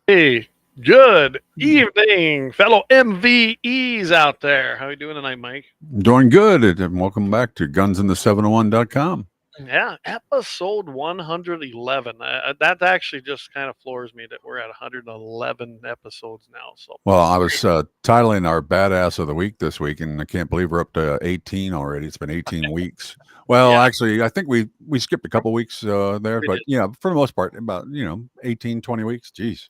Hey, good evening, fellow MVEs out there. How you doing tonight, Mike? Doing good, and welcome back to gunsin the701.com. Yeah, episode 111. That actually just kind of floors me that we're at 111 episodes now. So Well, I great. was titling our Badass of the Week this week, and I can't believe we're up to 18 already. It's been 18 weeks. Well, Yeah, actually, I think we skipped a couple weeks there, we but did. yeah, for the most part, about 18, 20 weeks. Jeez,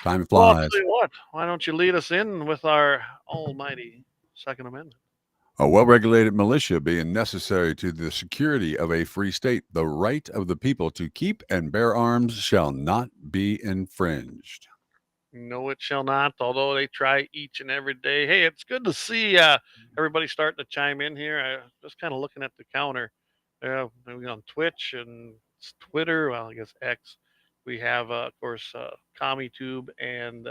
time Well, I'll tell flies. you what. Why don't you lead us in with our almighty Second Amendment? A well-regulated militia being necessary to the security of a free state, the right of the people to keep and bear arms shall not be infringed. No, it shall not, although they try each and every day. Hey, it's good to see everybody starting to chime in here. I just kind of looking at the counter. Maybe on Twitch and Twitter, well, I guess X. We have, of course, CommieTube and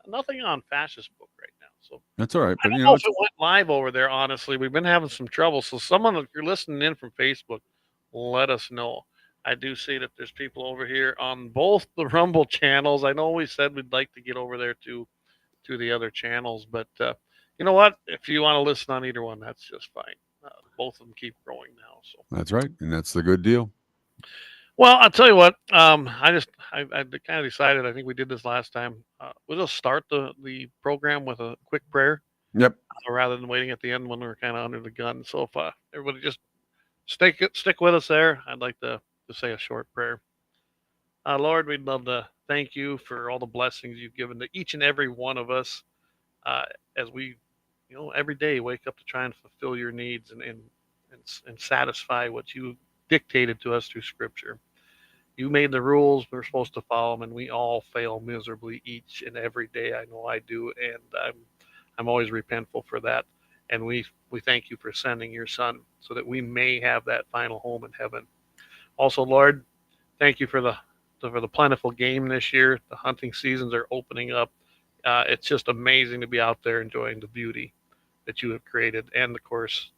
nothing on Fascist Book right now. So That's all right, I but don't know if it's it went live over there, honestly. We've been having some trouble. So, someone, if you're listening in from Facebook, let us know. I do see that there's people over here on both the Rumble channels. I know we said we'd like to get over there to the other channels, but you know what? If you want to listen on either one, that's just fine. Both of them keep growing now. So, that's right, and that's the good deal. well, I'll tell you what. I kind of decided. I think we did this last time. We'll just start the program with a quick prayer Yep. rather than waiting at the end when we're kind of under the gun. So if everybody just stick with us there, I'd like to say a short prayer. Lord, we'd love to thank you for all the blessings you've given to each and every one of us uh, as we, every day wake up to try and fulfill your needs and satisfy what you dictated to us through Scripture. You made the rules; we're supposed to follow them, and we all fail miserably each and every day. I know I do, and I'm always repentful for that. And we thank you for sending your Son so that we may have that final home in heaven. Also, Lord, thank you for the plentiful game this year. The hunting seasons are opening up. It's just amazing to be out there enjoying the beauty that you have created, and of course,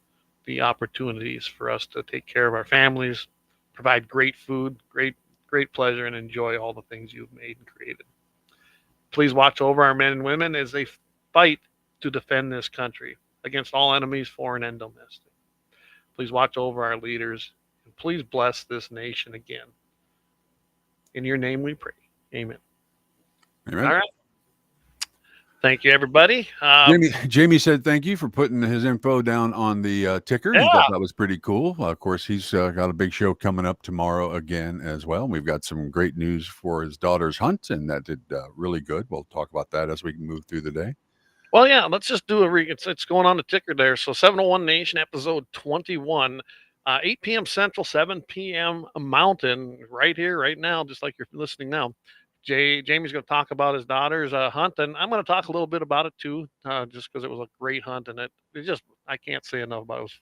the opportunities for us to take care of our families, provide great food, great pleasure, and enjoy all the things you've made and created. Please watch over our men and women as they fight to defend this country against all enemies, foreign and domestic. Please watch over our leaders, and please bless this nation again. In your name we pray. Amen. All Amen. right. Thank you, everybody. Jamie said thank you for putting his info down on the ticker. He thought Yeah. that was pretty cool. Of course, he's got a big show coming up tomorrow again as well. We've got some great news for his daughter's hunt, and that did really good. We'll talk about that as we move through the day. Well, yeah. Let's just do it's going on the ticker there. So 701 Nation episode 21, 8 p.m. Central, 7 p.m. Mountain, right here, right now, just like you're listening now. Jamie's going to talk about his daughter's hunt, and I'm going to talk a little bit about it too, just because it was a great hunt, and it just I can't say enough about it. It was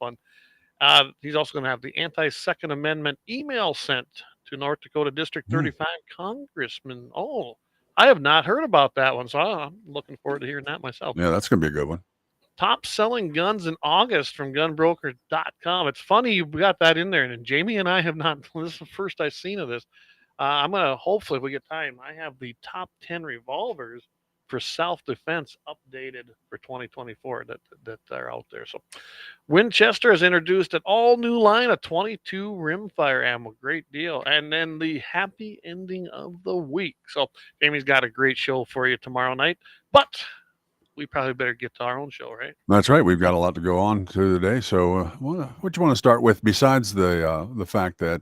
fun. He's also going to have the anti-Second Amendment email sent to North Dakota District Mm. 35 Congressman. Oh, I have not heard about that one, so I'm looking forward to hearing that myself. Yeah, that's going to be a good one. Top selling guns in August from gunbroker.com. It's funny you got that in there, and Jamie and I have not. This is the first I've seen of this. I'm going to, hopefully, if we get time, I have the top 10 revolvers for self defense updated for 2024 that are out there. So Winchester has introduced an all new line of 22 rimfire ammo. Great deal. And then the happy ending of the week. So Jamie's got a great show for you tomorrow night. But we probably better get to our own show, right? That's right. We've got a lot to go on to today. So, what you want to start with, besides the fact that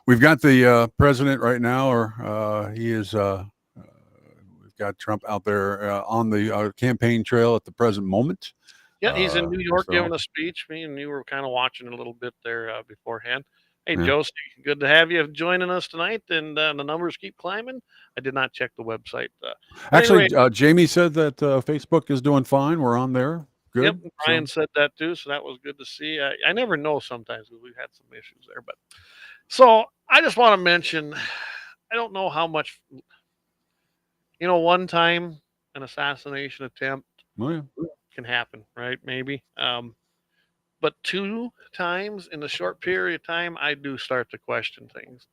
we've got the president right now, or he is. We've got Trump out there on the campaign trail at the present moment. Yeah, he's in New York So giving a speech. Me and you were kind of watching a little bit there beforehand. Hey, yeah. Josie, good to have you joining us tonight. And the numbers keep climbing. I did not check the website. But Actually, anyway, Jamie said that Facebook is doing fine. We're on there. yep, Good. Brian So said that too. So that was good to see. I never know sometimes because we've had some issues there. But so I just want to mention I don't know how much, one time an assassination attempt oh yeah. can happen, right? Maybe. But two times in a short period of time, I do start to question things.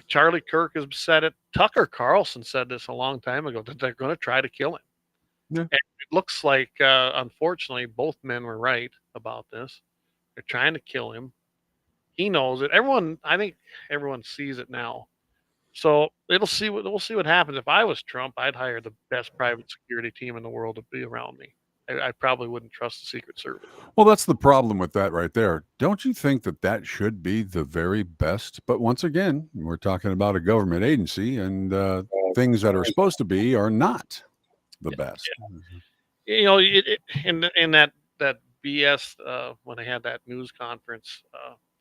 Charlie Kirk has said it. Tucker Carlson said this a long time ago that they're going to try to kill him. Yeah. And it looks like, unfortunately, both men were right about this. They're trying to kill him. He knows it. Everyone, I think, everyone sees it now. So we'll see what happens. If I was Trump, I'd hire the best private security team in the world to be around me. I probably wouldn't trust the Secret Service. Well, that's the problem with that right there. Don't you think that that should be the very best? But once again, we're talking about a government agency, and things that are supposed to be are not the best. You know, in that BS when they had that news conference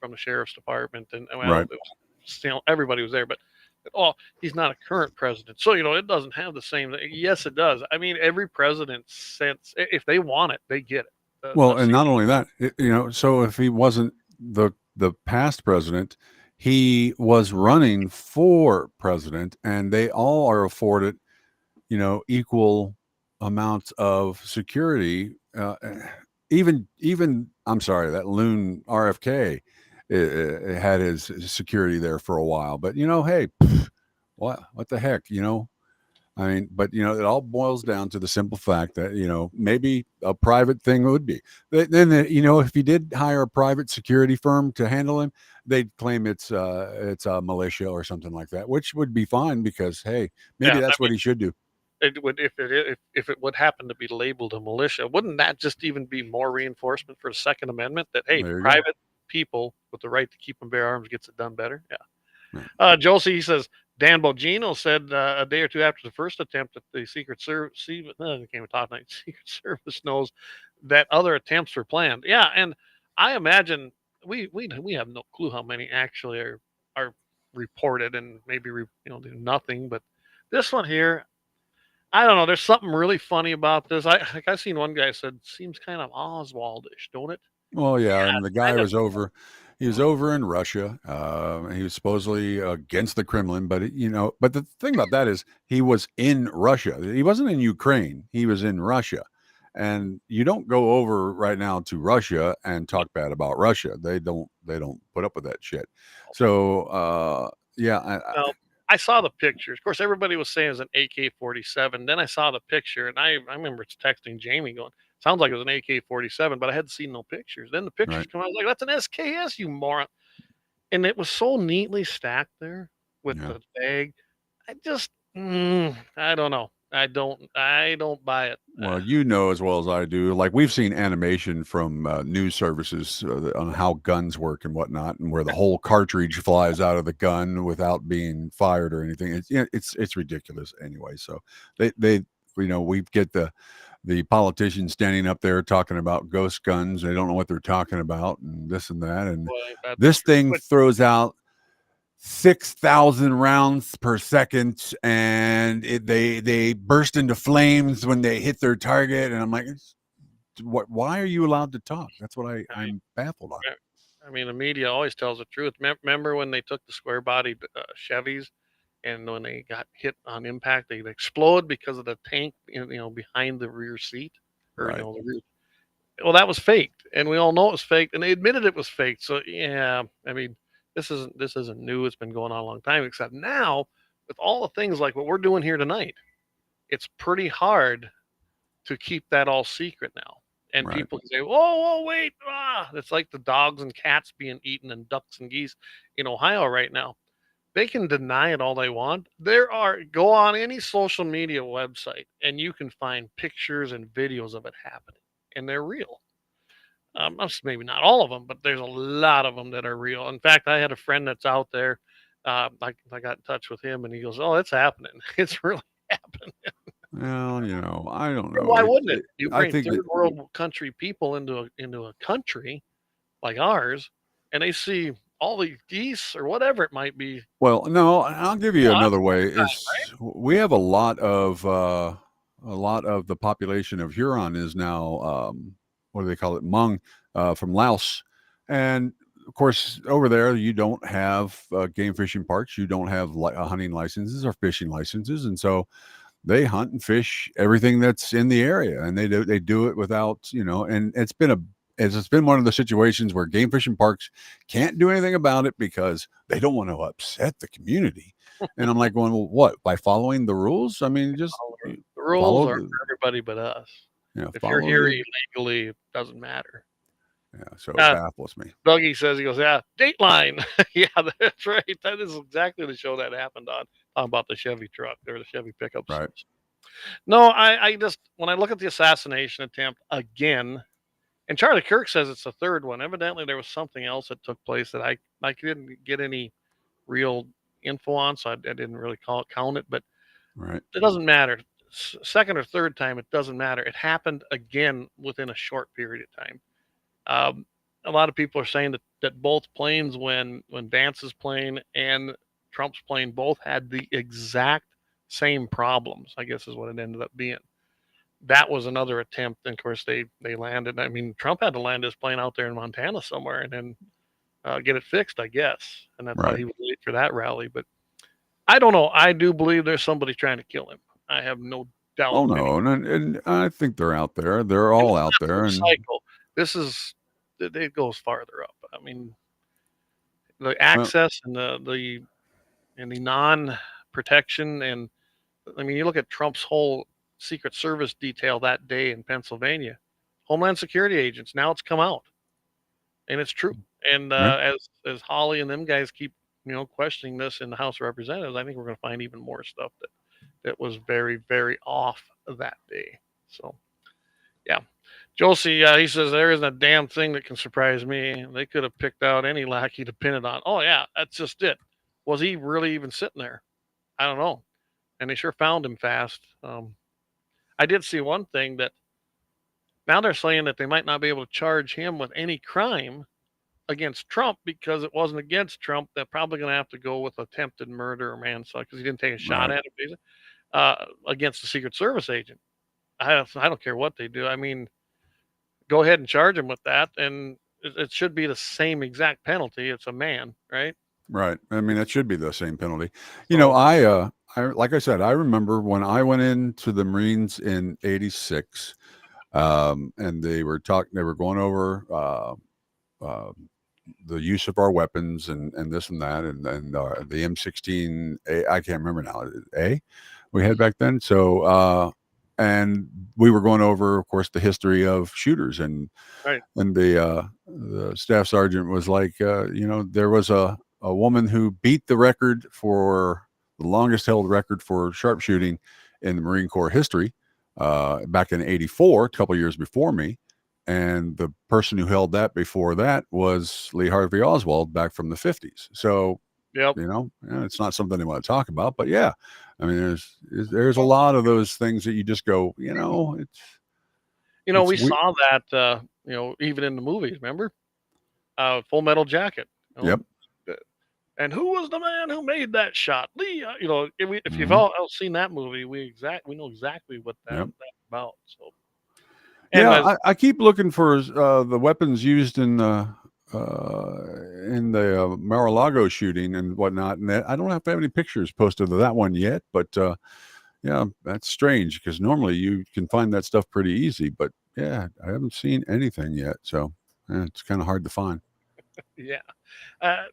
from the sheriff's department, and well, Right. it was still everybody was there, but oh, he's not a current president, so you know it doesn't have the same. Yes, it does. I mean, every president since, if they want it, they get it. Well, and not only that, so if he wasn't the past president, he was running for president, and they all are afforded, equal amounts of security. Even I'm sorry, that loon RFK had his security there for a while, but hey, what the heck, I mean, but it all boils down to the simple fact that maybe a private thing would be. Then if you did hire a private security firm to handle him, they'd claim it's a militia or something like that, which would be fine because hey, maybe Yeah, that's what he should do. it would if it would happen to be labeled a militia, wouldn't that just even be more reinforcement for the Second Amendment that hey, There you go. private people with the right to keep and bear arms gets it done better? Yeah. Right. Josie, he says Dan Bongino said a day or two after the first attempt that the Secret Service, I can't even talk tonight. Secret Service knows that other attempts were planned. Yeah, and I imagine we have no clue how many actually are reported and maybe do nothing. But this one here, I don't know. There's something really funny about this. I seen one guy said seems kind of Oswaldish, don't it? Well, yeah, Yeah, and the it's guy kind of. was over. He was over in Russia. He was supposedly against the Kremlin, but but the thing about that is he was in Russia. He wasn't in Ukraine. He was in Russia, and you don't go over right now to Russia and talk bad about Russia. They don't. They don't put up with that shit. So yeah, Well, I saw the pictures. Of course, everybody was saying it was an AK-47. Then I saw the picture, and I remember texting Jamie going, "Sounds like it was an AK-47," but I hadn't seen no pictures. Then the pictures right. come out. I was like, "That's an SKS, you moron!" And it was so neatly stacked there with Yeah. the tag. I just, I don't know. I don't buy it. Well, as well as I do, like we've seen animation from news services on how guns work and whatnot, and where the whole cartridge flies out of the gun without being fired or anything. It's ridiculous anyway. So they we get the politicians standing up there talking about ghost guns. They don't know what they're talking about and this and that. And Boy, that's this true. thing But throws out 6,000 rounds per second, and they burst into flames when they hit their target. And I'm like, why are you allowed to talk? That's what I mean, I'm baffled on. the media always tells the truth. Remember when they took the square body Chevys, and when they got hit on impact, they explode because of the tank, behind the rear seat, or Right. the rear. Well, that was faked, and we all know it was faked, and they admitted it was faked. So yeah, this isn't new. It's been going on a long time. Except now, with all the things like what we're doing here tonight, it's pretty hard to keep that all secret now. And Right. people can say, "Whoa, wait!" It's like the dogs and cats being eaten and ducks and geese in Ohio right now. They can deny it all they want. Go on any social media website and you can find pictures and videos of it happening, and they're real. Maybe not all of them, but there's a lot of them that are real. In fact, I had a friend that's out there. I got in touch with him, and he goes, "Oh, it's happening. It's really happening." Well, I don't know. Why wouldn't it? You I bring think that third world country people into a country like ours, and they see all these geese or whatever it might be. well, no, I'll give you Well, another way. time, Is we have a lot of the population of Huron is now what do they call it, Hmong, from Laos, and of course over there you don't have game fishing parks, you don't have hunting licenses or fishing licenses, and so they hunt and fish everything that's in the area, and they do it without, and it's been it's been one of the situations where game fishing parks can't do anything about it because they don't want to upset the community. And I'm like going, well, what? By following the rules? I mean, just The rules follow are the for everybody but us. If you're follow here the illegally, it doesn't matter. yeah. So it Uh, baffles me. Dougie says, he goes, yeah, Dateline. Yeah, that's right. That is exactly the show that happened on, talking about the Chevy truck or the Chevy pickups. Right. No, I just, when I look at the assassination attempt again, and Charlie Kirk says it's the third one. Evidently, there was something else that took place that I didn't get any real info on, so I didn't really count it. But Right. it doesn't matter. Second or third time, it doesn't matter. It happened again within a short period of time. Um, a lot of people are saying that both planes, when Vance's plane and Trump's plane, both had the exact same problems. I guess is what it ended up being. That was another attempt, and of course they landed. I mean, Trump had to land his plane out there in Montana somewhere, and then get it fixed, I guess. And that's why Right. he was late for that rally. But I don't know. I do believe there's somebody trying to kill him. I have no doubt Oh anymore. no, and I think they're out there. They're And all it's out not there, through and cycle. This is it goes farther up. I mean, the well, access and the non protection, and I mean, you look at Trump's whole Secret Service detail that day in Pennsylvania, Homeland Security agents. Now it's come out, and it's true. And right, as Holly and them guys keep questioning this in the House of Representatives, I think we're going to find even more stuff that was very very off that day. So yeah, Josie, he says there isn't a damn thing that can surprise me. They could have picked out any lackey to pin it on. Oh yeah, that's just it. Was he really even sitting there? I don't know. And they sure found him fast. I did see one thing that now they're saying that they might not be able to charge him with any crime against Trump because it wasn't against Trump. They're probably going to have to go with attempted murder or manslaughter because he didn't take a shot right, at him against the Secret Service agent. I don't care what they do. I mean, go ahead and charge him with that, and it should be the same exact penalty. It's a man, right? right. I mean, that should be the same penalty. So I like I said, I remember when I went into the Marines in '86, and they were going over uh, the use of our weapons and this and that, and the M16, I can't remember now, A we had back then. So, and we were going over, of course, the history of shooters, right, and the staff sergeant was like, there was a woman who beat the record for the longest held record for sharpshooting in the Marine Corps history back in '84, a couple years before me. And the person who held that before that was Lee Harvey Oswald back from the '50s. So, yep. it's not something they want to talk about, but yeah, I mean, there's a lot of those things that you just go, it's We saw that even in the movies. Remember, Full Metal Jacket. You yep. know, and who was the man who made that shot? Lee. If you've Hmm. all seen that movie, we know exactly what Yep. that's about. So, and Yeah, as I keep looking for the weapons used in the Mar-a-Lago shooting and whatnot, and I don't have any pictures posted of that one yet. But yeah, that's strange because normally you can find that stuff pretty easy. But yeah, I haven't seen anything yet, so it's kind of hard to find. yeah, uh,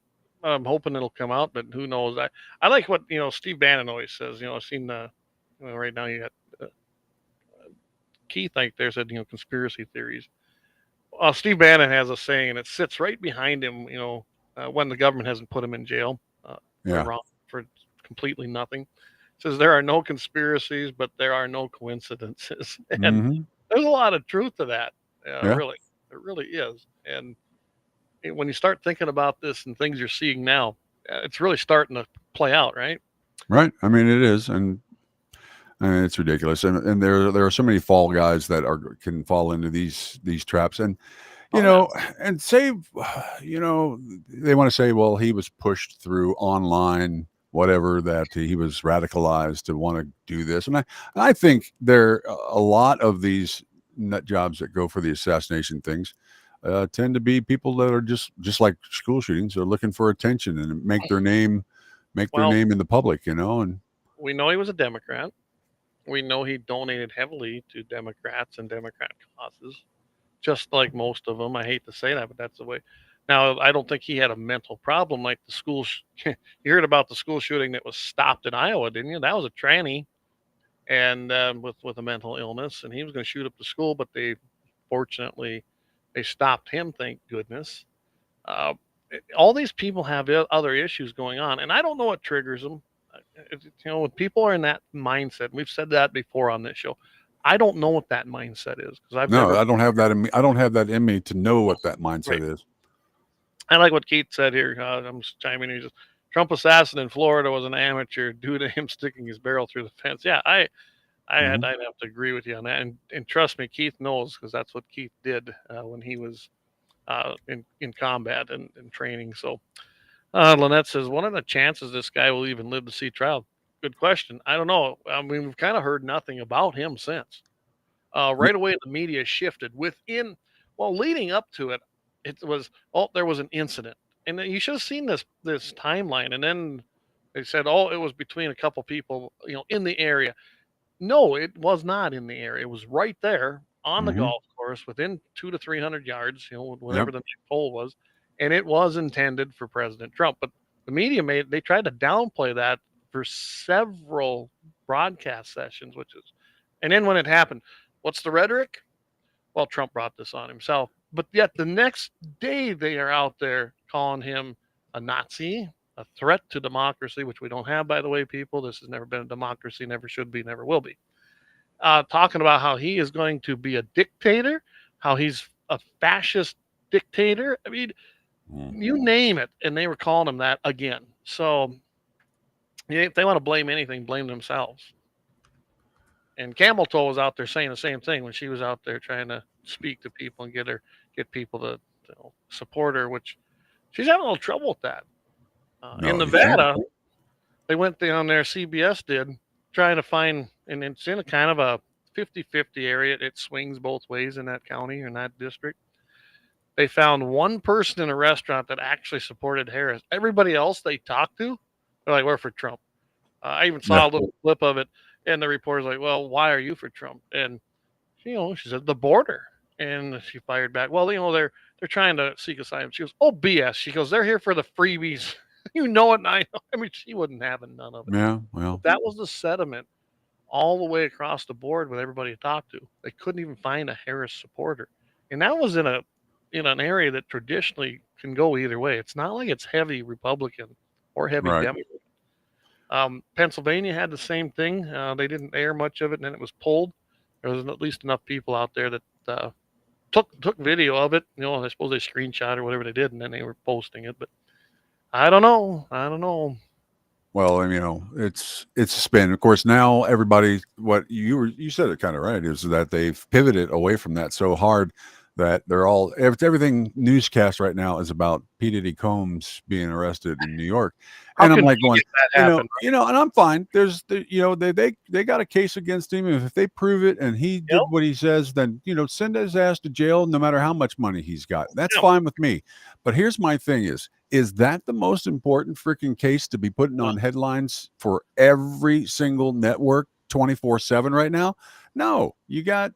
I'm hoping it'll come out, but who knows? I like what Steve Bannon always says. I've seen the right now you got uh, Keith like there said conspiracy theories. Steve Bannon has a saying, and it sits right behind him. When the government hasn't put him in jail for Yeah. wrong for completely nothing. It says there are no conspiracies, but there are no coincidences, and Hmm. there's a lot of truth to that. Yeah. Really, there really is. And when you start thinking about this and things you're seeing now, it's really starting to play out, right? Right. I mean, it is, and it's ridiculous. And there are so many fall guys that can fall into these traps, and you Oh yeah. know, and say, they want to say, well, he was pushed through online, whatever, that he was radicalized to want to do this. And I think there a lot of these nut jobs that go for the assassination things tend to be people that are just like school shootings. They're looking for attention and make their Well, name in the public, and we know he was a Democrat. We know he donated heavily to Democrats and Democrat causes. just like most of them. I hate to say that, but that's the way. Now, I don't think he had a mental problem like the school. You heard about the school shooting that was stopped in Iowa, didn't you? That was a tranny and with a mental illness, and he was going to shoot up the school, but they fortunately they stopped him. Thank goodness. Uh, all these people have other issues going on, and I don't know what triggers them. When people are in that mindset, and we've said that before on this show. I don't know what that mindset is because I've No, never I don't have that in me. I don't have that in me to know what that right. mindset is. I like what Keith said here. I'm just chiming in. He says, Trump assassin in Florida was an amateur due to him sticking his barrel through the fence. Yeah, Hmm. I'd have to agree with you on that. And trust me, Keith knows because that's what Keith did when he was in combat and training. So Lynette says, what are the chances this guy will even live to see trial? Good question. I don't know. I mean, we've kind of heard nothing about him since. Right away, the media shifted within, well, leading up to it, it was, oh, there was an incident. And then you should have seen this timeline. And then they said, oh, it was between a couple people, in the area. No, it was not in the area. It was right there on the Hmm. golf course within 200 to 300 yards, Yep. whatever the next hole was. And it was intended for President Trump. But the media they tried to downplay that for several broadcast sessions, and then when it happened, what's the rhetoric? Well, Trump brought this on himself. But yet the next day they are out there calling him a Nazi, a threat to democracy, which we don't have, by the way, people. This has never been a democracy, never should be, never will be. Talking about how he is going to be a dictator, how he's a fascist dictator. I mean, Mm. you name it, and they were calling him that again. So if they want to blame anything, blame themselves. And Camel Toe was out there saying the same thing when she was out there trying to speak to people and get people to support her, which she's having a little trouble with that. In No, you can't. Nevada, they went down there, CBS did, trying to find, and it's in a kind of a 50-50 area. It swings both ways in that county or in that district. They found one person in a restaurant that actually supported Harris. Everybody else they talked to, they're like, we're for Trump. I even Yeah. saw a little clip of it, and the reporter's like, well, why are you for Trump? And she said the border, and she fired back. Well, they're trying to seek asylum. She goes, oh BS. She goes, they're here for the freebies. You know it, and I know. I mean, she wasn't having none of it. Yeah. But Well. that was the sentiment all the way across the board with everybody to talk to. They couldn't even find a Harris supporter, and that was in an area that traditionally can go either way. It's not like it's heavy Republican or heavy Right. Democrat. Pennsylvania had the same thing. They didn't air much of it, and then it was pulled. There was at least enough people out there that took video of it. I suppose they screenshot or whatever they did, and then they were posting it. But I don't know. I don't know. Well, and it's a spin. Of course, now everybody, what you said it kind of right, is that they've pivoted away from that so hard that they're all everything newscast right now is about P Diddy Combs being arrested in New York, How and I'm like going, convenient that happened. and I'm fine. There's they got a case against him, and if they prove it and he Yep. did what he says, then send his ass to jail, no matter how much money he's got. That's Yep. fine with me. But here's my thing: is that the most important freaking case to be putting No. on headlines for every single network 24/7 right now? No, you got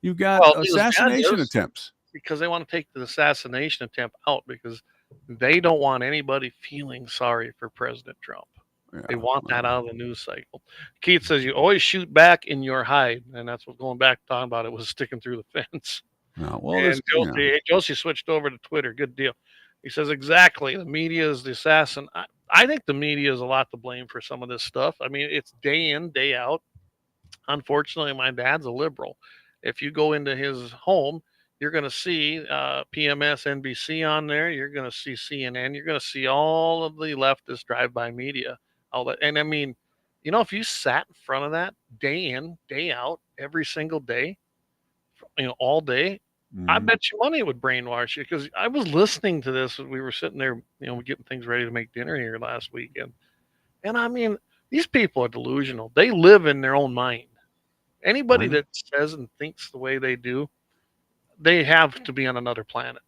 Well, Louisiana assassination is attempts. because they want to take the assassination attempt out because they don't want anybody feeling sorry for President Trump. They Yeah. want that Well, out of the news cycle. Keith says you always shoot back in your hide, and that's what going back talking about it was sticking through the fence. no, well, And Josie switched over to Twitter. Good deal. He says exactly. The media is the assassin. I think the media is a lot to blame for some of this stuff. I mean, it's day in, day out. Unfortunately, my dad's a liberal. If you go into his home, you're going to see PMS, NBC on there. You're going to see CNN. You're going to see all of the leftist drive-by media. All that, and I mean, if you sat in front of that day in, day out, every single day, all day, I mhm. bet you money it would brainwash you. Because I was listening to this as we were sitting there, getting things ready to make dinner here last weekend, and I mean, these people are delusional. They live in their own mind. Anybody Well, that says and thinks the way they do, they have to be on another planet.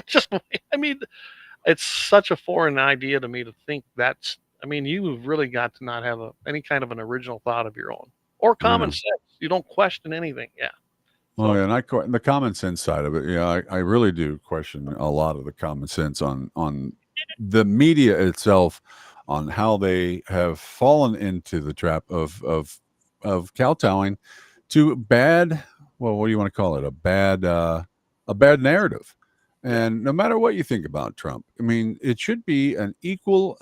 Just, I mean, it's such a foreign idea to me to think that's. I mean, you've really got to not have any kind of an original thought of your own or I common know. sense. You don't question anything. Yeah. Well, So yeah, and the common sense side of it, yeah, I really do question a lot of the common sense on the media itself, on how they have fallen into the trap of kowtowing to bad. Well, what do you want to call it? A bad narrative. yeah, And no matter what you think about Trump, I mean, it should be an equal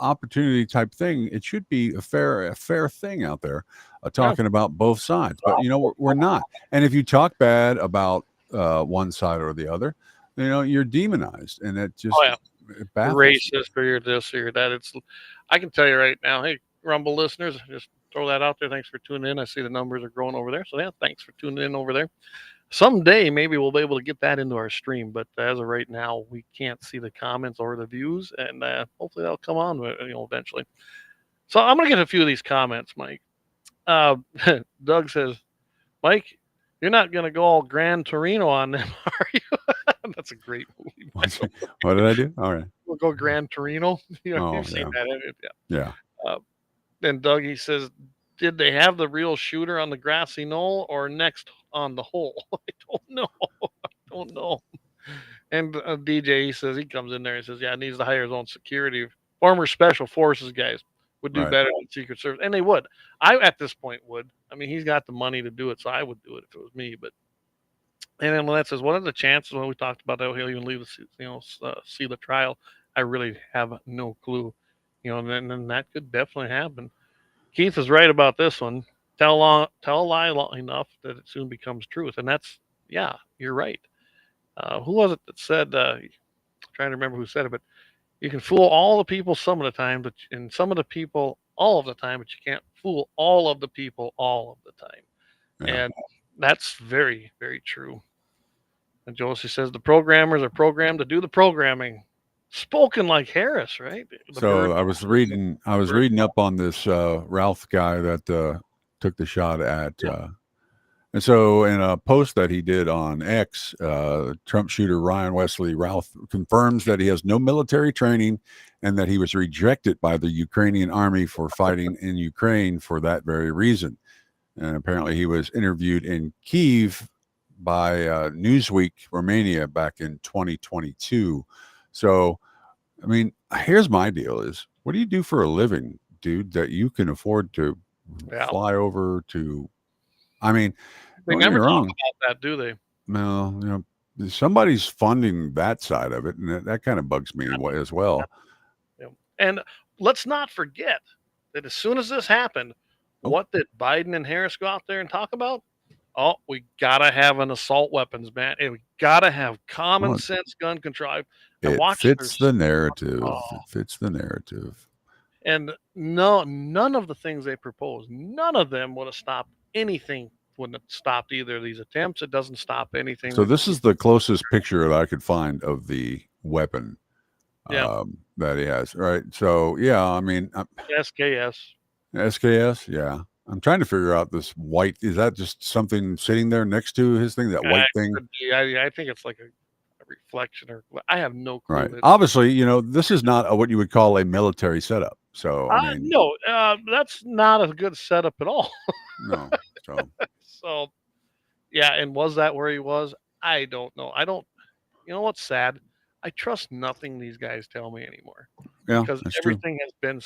opportunity type thing. It should be a fair thing out there, yeah, talking about both sides. But you know, we're not. And if you talk bad about one side or the other, you know, you're demonized, and it oh just yeah, it you're baffles me. racist or you're this or you're that. I can tell you right now, hey, Rumble listeners, just throw that out there. Thanks for tuning in. I see the numbers are growing over there. So yeah, thanks for tuning in over there. Someday maybe we'll be able to get that into our stream, but as of right now, we can't see the comments or the views, and hopefully that'll come on, eventually. So I'm gonna get a few of these comments, Mike. Uh, Doug says, Mike, you're not gonna go all Gran Torino on them, are you? That's a great movie, by the way. What did I do? All right. We'll go Gran Torino. Oh You've seen yeah, that, yeah. yeah. Uh, then Doug he says, did they have the real shooter on the grassy knoll or next on the hole? I don't know. I don't know. And DJ, he says he comes in there and says, yeah, needs to hire his own security. Former special forces guys would do Right. better than Secret Service, and they would. I at this point would. I mean, he's got the money to do it, so I would do it if it was me. But and then Lynette says, what are the chances when we talked about that he'll even leave the see the trial? I really have no clue. And then that could definitely happen. Keith is right about this one. Tell a lie long enough that it soon becomes truth, and that's yeah, you're right. Who was it that said? Trying to remember who said it, but you can fool all the people some of the time, and some of the people all of the time, but you can't fool all of the people all of the time. Yeah. And that's very, very true. And Josie says the programmers are programmed to do the programming. Spoken like Harris, right? The So bird. I was Bird. reading up on this Ralph guy that took the shot at. Yeah. And so, in a post that he did on X, Trump shooter Ryan Wesley Ralph confirms that he has no military training and that he was rejected by the Ukrainian army for fighting in Ukraine for that very reason. And apparently, he was interviewed in Kiev by Newsweek Romania back in 2022. So, I mean, here's my deal: is what do you do for a living, dude, that you can afford to Yeah. fly over to? I mean, They don't get me never talk wrong. about that, do they? Well, you know, somebody's funding that side of it, and that kind of bugs me as well. Yeah. And let's not forget that as soon as this happened, Oh, what did Biden and Harris go out there and talk about? Oh, we gotta have an assault weapons ban, and we gotta have common well, sense gun control. And it watch fits the narrative. oh, It fits the narrative. and no, none of the things they proposed, none of them would have stopped anything. Wouldn't have stopped either of these attempts. It doesn't stop anything. So this is the closest picture that I could find of the weapon Yeah, that he has. Right. So yeah, I mean, SKS. SKS. Yeah, I'm trying to figure out this white. Is that just something sitting there next to his thing? That white thing. I think it's like a reflection, or I have no Right. clue. Obviously, you know, this is not what you would call a military setup. So I mean, No, that's not a good setup at all. no. So So yeah, and was that where he was? I don't know. I don't. You know what's sad? I trust nothing these guys tell me anymore yeah, because that's true. everything has been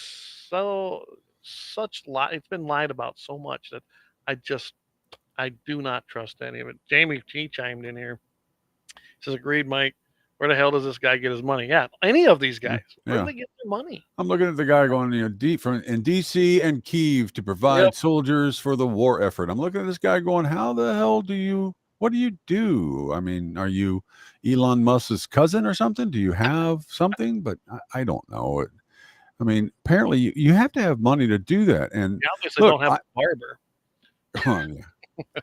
such lie. It's been lied about so much that I just I do not trust any of it. Jamie T chimed in here. He says, "Agreed, Mike. Where the hell does this guy get his money? Yeah, any of these Yeah. guys. Where do Yeah. they get their money? I'm looking at the guy going, you know, deep from in DC and Kiev to Yep. provide soldiers for the war effort. I'm looking at this guy going, how the hell do you, what do you do? I mean, are you Elon Musk's cousin or something? Do you have something? But I don't know. I mean, apparently you have to have money to do that. And They obviously look, don't have a barber. oh, yeah,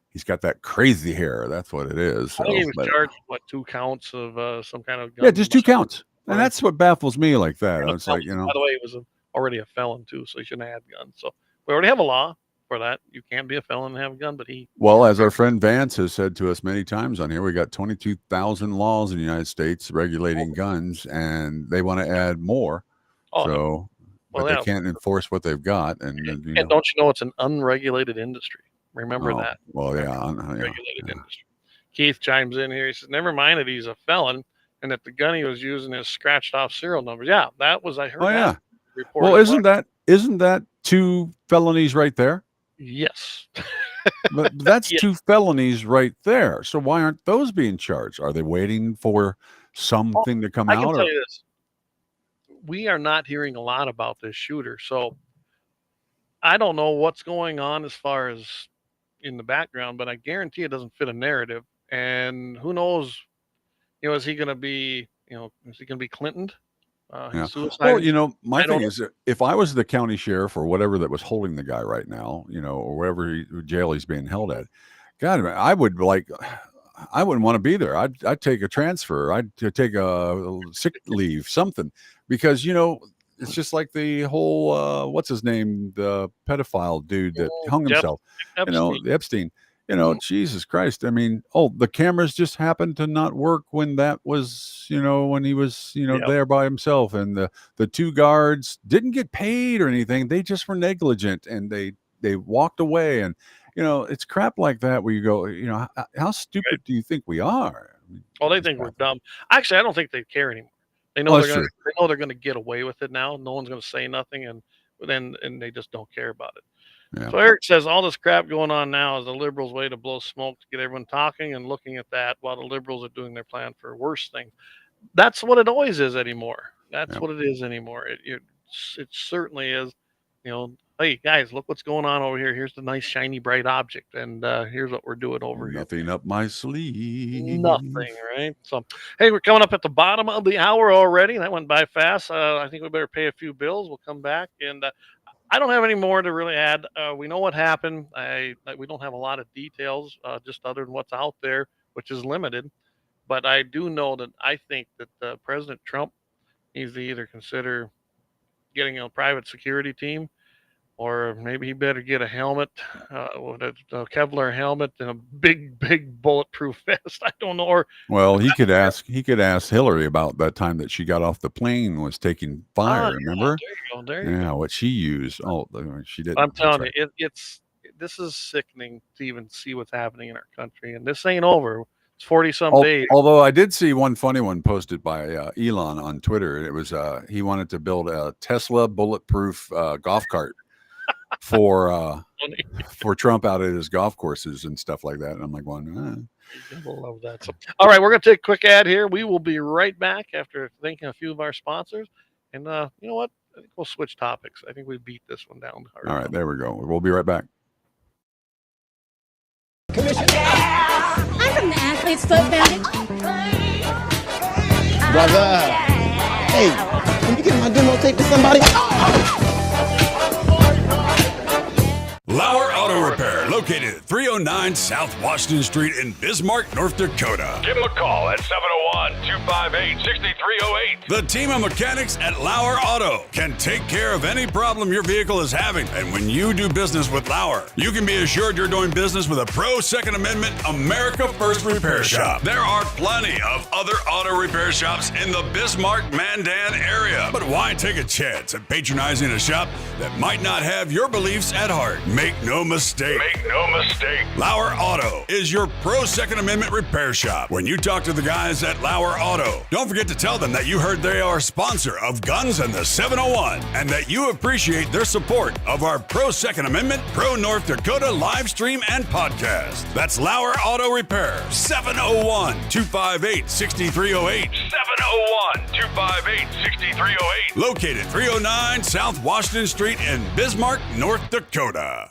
he's got that crazy hair. That's what it is. I think So, he was but charged what 2 counts of some kind of yeah, gun. just 2 counts. And that's what baffles me like that. It's like, you By know, the way, he was already a felon too, so he shouldn't have had guns. So we already have a law for that. You can't be a felon and have a gun, but he. well, as our friend Vance has said to us many times on here, we got 22,000 laws in the United States regulating guns, and they want to add more. Oh, So, but well, they yeah. can't enforce what they've got. And you And know, don't you know it's an unregulated industry? Remember that. Well, Regulated industry. Keith chimes in here. He says, "Never mind that he's a felon and that the gun he was using is scratched off serial numbers." Yeah, I heard that report. Well, isn't that 2 felonies right there? Yes. But that's Yes. 2 felonies right there. So why aren't those being charged? Are they waiting for something to come I out? can tell you this. We are not hearing a lot about this shooter. So I don't know what's going on as far as in the background, but I guarantee it doesn't fit a narrative. And who knows, is he going to be, is he going to be Clintoned? Yeah. Suicide? Well, my thing is, if I was the county sheriff or whatever that was holding the guy right now, or wherever jail he's being held at, God, I wouldn't want to be there. I'd take a transfer. I'd take a sick leave, something, because it's just like the whole what's his name, the pedophile dude that hung himself, Epstein. Jesus Christ. I mean, the cameras just happened to not work when that was, when he was, there by himself, and the 2 guards didn't get paid or anything. They just were negligent, and they walked away. And, it's crap like that where you go, how stupid do you think we are? I mean, well, they think we're dumb. Actually, I don't think they care anymore. They know they're going to get away with it now. No one's going to say nothing, and they just don't care about it. Yeah. So Eric says all this crap going on now is the liberals' way to blow smoke to get everyone talking and looking at that while the liberals are doing their plan for worse things. That's what it always is anymore. That's what it is anymore. It certainly is. Hey guys, look what's going on over here. Here's the nice shiny bright object, and here's what we're doing over here. Nothing up my sleeve. Nothing, right? So, hey, we're coming up at the bottom of the hour already. That went by fast. I think we better pay a few bills. We'll come back, and I don't have any more to really add. We know what happened. We don't have a lot of details, just other than what's out there, which is limited. But I do know that I think that President Trump needs to either consider getting a private security team, or maybe he better get a helmet, with a Kevlar helmet and a big bulletproof vest. I don't know. Well, he could ask Hillary about that time that she got off the plane, was taking fire. Remember? There you go. What she used. She didn't. I'm telling you, this is sickening to even see what's happening in our country, and this ain't over. It's 40-some days. Although I did see one funny one posted by Elon on Twitter. It was he wanted to build a Tesla bulletproof golf cart for Trump out at his golf courses and stuff like that. And I'm like, I love that. So, all right, we're going to take a quick ad here. We will be right back after thanking a few of our sponsors. And you know what? I think we'll switch topics. I think we beat this one down. All right, there we go. We'll be right back. I'm from the Athlete's Foot Foundation. Brother, hey, can you get my demo tape to somebody? LAUER Auto Repair, located at 309 South Washington Street in Bismarck, North Dakota. Give them a call at 701-258-6308. The team of mechanics at LAUER Auto can take care of any problem your vehicle is having. And when you do business with LAUER, you can be assured you're doing business with a pro Second Amendment America First repair shop. There are plenty of other auto repair shops in the Bismarck-Mandan area. But why take a chance at patronizing a shop that might not have your beliefs at heart? Make no mistake. LAUER Auto is your pro Second Amendment repair shop. When you talk to the guys at LAUER Auto, don't forget to tell them that you heard they are a sponsor of Guns and the 701 and that you appreciate their support of our pro Second Amendment, pro North Dakota live stream and podcast. That's LAUER Auto Repair, 701-258-6308. 701-258-6308. Located 309 South Washington Street in Bismarck, North Dakota.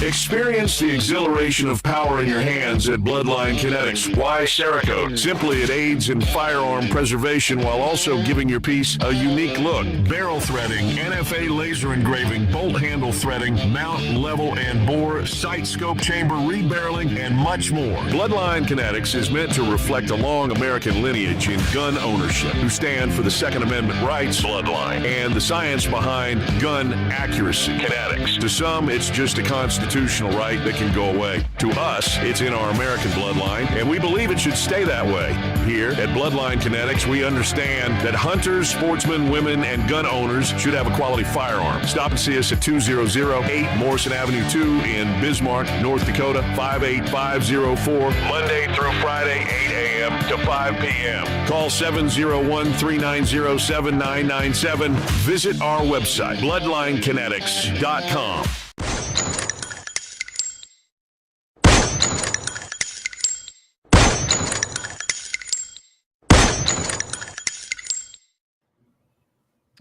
Experience the exhilaration of power in your hands at Bloodline Kinetics. Why Cerakote? Simply, it aids in firearm preservation while also giving your piece a unique look. Barrel threading, NFA laser engraving, bolt handle threading, mount, level, and bore, sight scope chamber, rebarreling, and much more. Bloodline Kinetics is meant to reflect a long American lineage in gun ownership, who stand for the Second Amendment rights, Bloodline, and the science behind gun accuracy. Kinetics. To some, it's just a constitution constitutional right that can go away. To us, it's in our American bloodline, and we believe it should stay that way. Here at Bloodline Kinetics, we understand that hunters, sportsmen, women, and gun owners should have a quality firearm. Stop and see us at 2008 Morrison Avenue 2 in Bismarck, North Dakota, 58504, Monday through Friday, 8 a.m. to 5 p.m. Call 701-390-7997. Visit our website, bloodlinekinetics.com.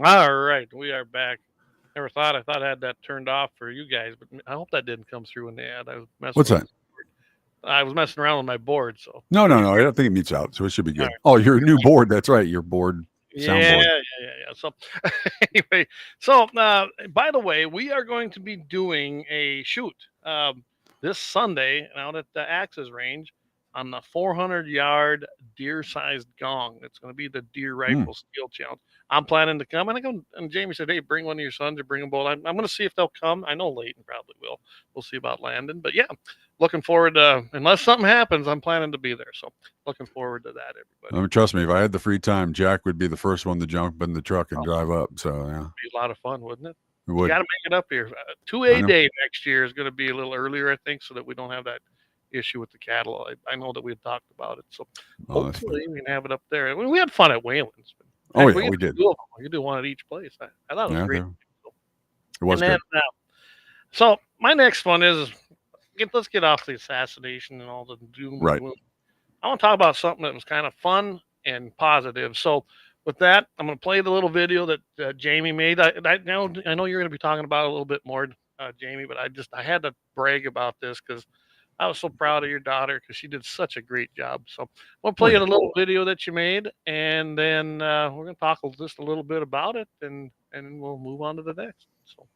All right, we are back. I thought I had that turned off for you guys, but I hope that didn't come through in the ad. I was messing What's with that? I was messing around with my board, so No. I don't think it meets out, so it should be good. All right. Oh, your new board. That's right. Your board. yeah. Soundboard. So anyway, so by the way, we are going to be doing a shoot this Sunday out at the Axis Range on the 400-yard deer-sized gong. It's going to be the deer rifle steel challenge. I'm planning to come, and Jamie said, "Hey, bring one of your sons or bring them both." I'm going to see if they'll come. I know Leighton probably will. We'll see about Landon, but yeah, looking forward to. Unless something happens, I'm planning to be there. So looking forward to that, everybody. Trust me, if I had the free time, Jack would be the first one to jump in the truck and drive up. So yeah, It'd be a lot of fun, wouldn't it? it You would. got to make it up here. 2A day next year is going to be a little earlier, I think, so that we don't have that issue with the cattle. I know that we had talked about it, so hopefully we can have it up there. I mean, we had fun at Wayland's. Oh yeah, we did. We could do one at each place. I thought it was great. It was and good. then, so my next one is let's get off the assassination and all the doom. Right. And gloom. I want to talk about something that was kind of fun and positive. So with that, I'm going to play the little video that Jamie made. I know you're going to be talking about it a little bit more, Jamie, but I had to brag about this because I was so proud of your daughter because she did such a great job. So we'll play you a little video that you made, and then we're going to talk just a little bit about it, and we'll move on to the next. So.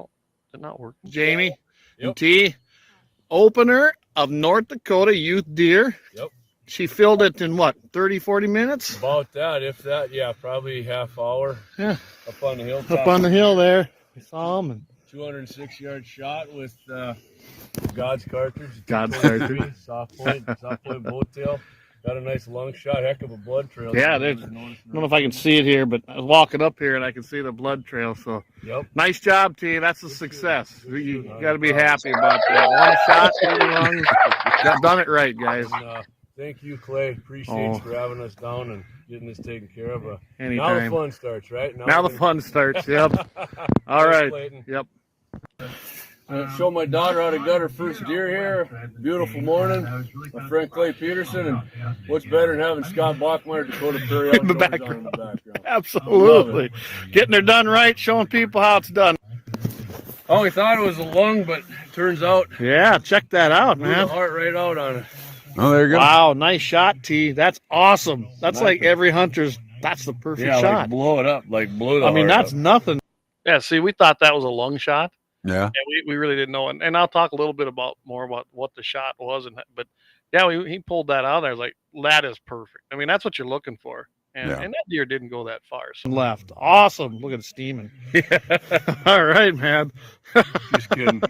Oh, did not work. Jamie and T, opener of North Dakota Youth Deer. Yep. She filled it in what, 30, 40 minutes? About that, if that, yeah, probably half hour. Yeah. Up on the hill. Up on the hill there. We saw them. And 206-yard shot with God's cartridge. God's cartridge. Soft point boat tail. Got a nice lung shot. Heck of a blood trail. Yeah, I don't know if I can see it here, but I was walking up here and I can see the blood trail. So, nice job, T. That's a success. You got to be happy about that. One shot, 2 lungs. Got done it right, guys. And, thank you, Clay. Appreciate you for having us down and getting this taken care of. Anytime. Now the fun starts, right? Now the fun starts. Yep. All right. Clayton. Yep. Show my daughter how to gut her first deer here. Beautiful morning. My friend Clay Peterson, and what's better than having Scott Bachmeyer, Dakota Prairie In the Outdoors background. on in the background. Absolutely. Getting her done right, showing people how it's done. Oh, we thought it was a lung, but turns out Yeah, check that out, blew the man. heart right out on it. Oh, there you go. Wow, nice shot, T. That's awesome. That's like every hunter's, that's the perfect shot. Like blow it up, like blow the I mean, heart that's up. nothing. Yeah, see, we thought that was a lung shot. Yeah. And we really didn't know. And I'll talk a little bit more about what the shot was. But yeah, he pulled that out there. I was like, that is perfect. I mean, that's what you're looking for. And that deer didn't go that far. So. Left. Awesome. Look at it steaming. Yeah. All right, man. Just kidding.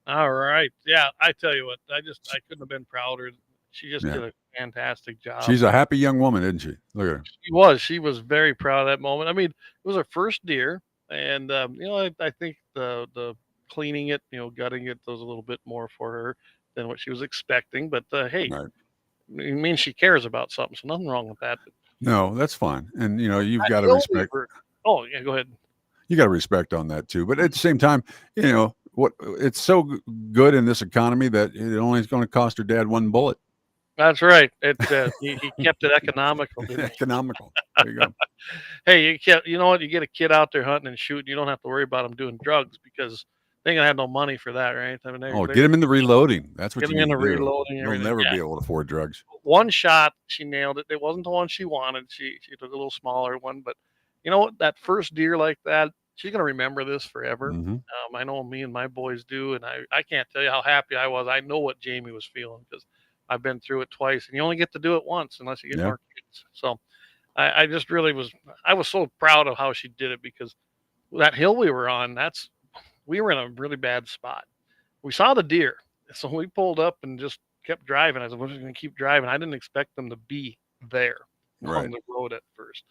All right. Yeah, I tell you what, I couldn't have been prouder. She just did a fantastic job. She's a happy young woman, isn't she? Look at her. She was very proud of that moment. I mean, it was her first deer, and I think the cleaning it, gutting it was a little bit more for her than what she was expecting. But hey, it means she cares about something, so nothing wrong with that. No, that's fine. And you've got to respect. Oh yeah, go ahead. You got to respect on that too. But at the same time, what it's so good in this economy that it only is going to cost her dad one bullet. That's right. He kept it economical. Economical. There you go. Hey, you know what? You get a kid out there hunting and shooting, you don't have to worry about them doing drugs because They ain't gonna have no money for that, right? I mean, Oh, get them in the reloading. That's what get you them in need the to do. reloading, They'll everything. never Yeah. be able to afford drugs. One shot, she nailed it. It wasn't the one she wanted. She took a little smaller one, but you know what? That first deer like that, she's gonna remember this forever. Hmm. I know me and my boys do, and I can't tell you how happy I was. I know what Jamie was feeling because I've been through it twice, and you only get to do it once unless you get Yeah. more kids. So I just really was. I was so proud of how she did it because that hill we were on, we were in a really bad spot. We saw the deer, so we pulled up and just kept driving. I said, "We're just going to keep driving." I didn't expect them to be there Right. on the road at first.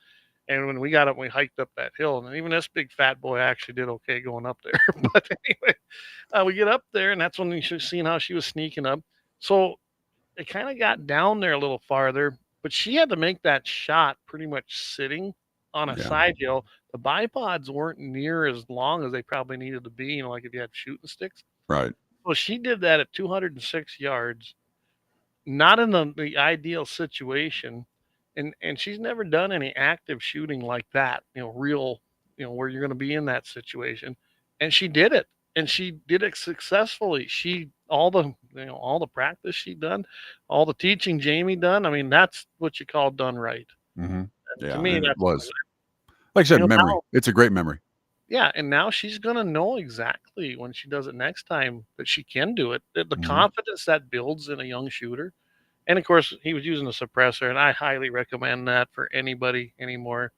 And when we got up, we hiked up that hill, and even this big fat boy actually did okay going up there. But anyway, we get up there, and that's when we should have seen how she was sneaking up. So it kind of got down there a little farther, but she had to make that shot pretty much sitting on a Yeah. side hill. The bipods weren't near as long as they probably needed to be, like if you had shooting sticks. Right. Well, she did that at 206 yards, not in the ideal situation. And she's never done any active shooting like that, real, where you're going to be in that situation. And she did it. And she did it successfully. All the practice she done, all the teaching Jamie done. I mean, that's what you call done right. Hmm. To Yeah. me, And it that's was, like I said, memory. now, It's a great memory. yeah, and now she's gonna know exactly when she does it next time that she can do it. The Hmm. confidence that builds in a young shooter, and of course, he was using a suppressor, and I highly recommend that for anybody anymore.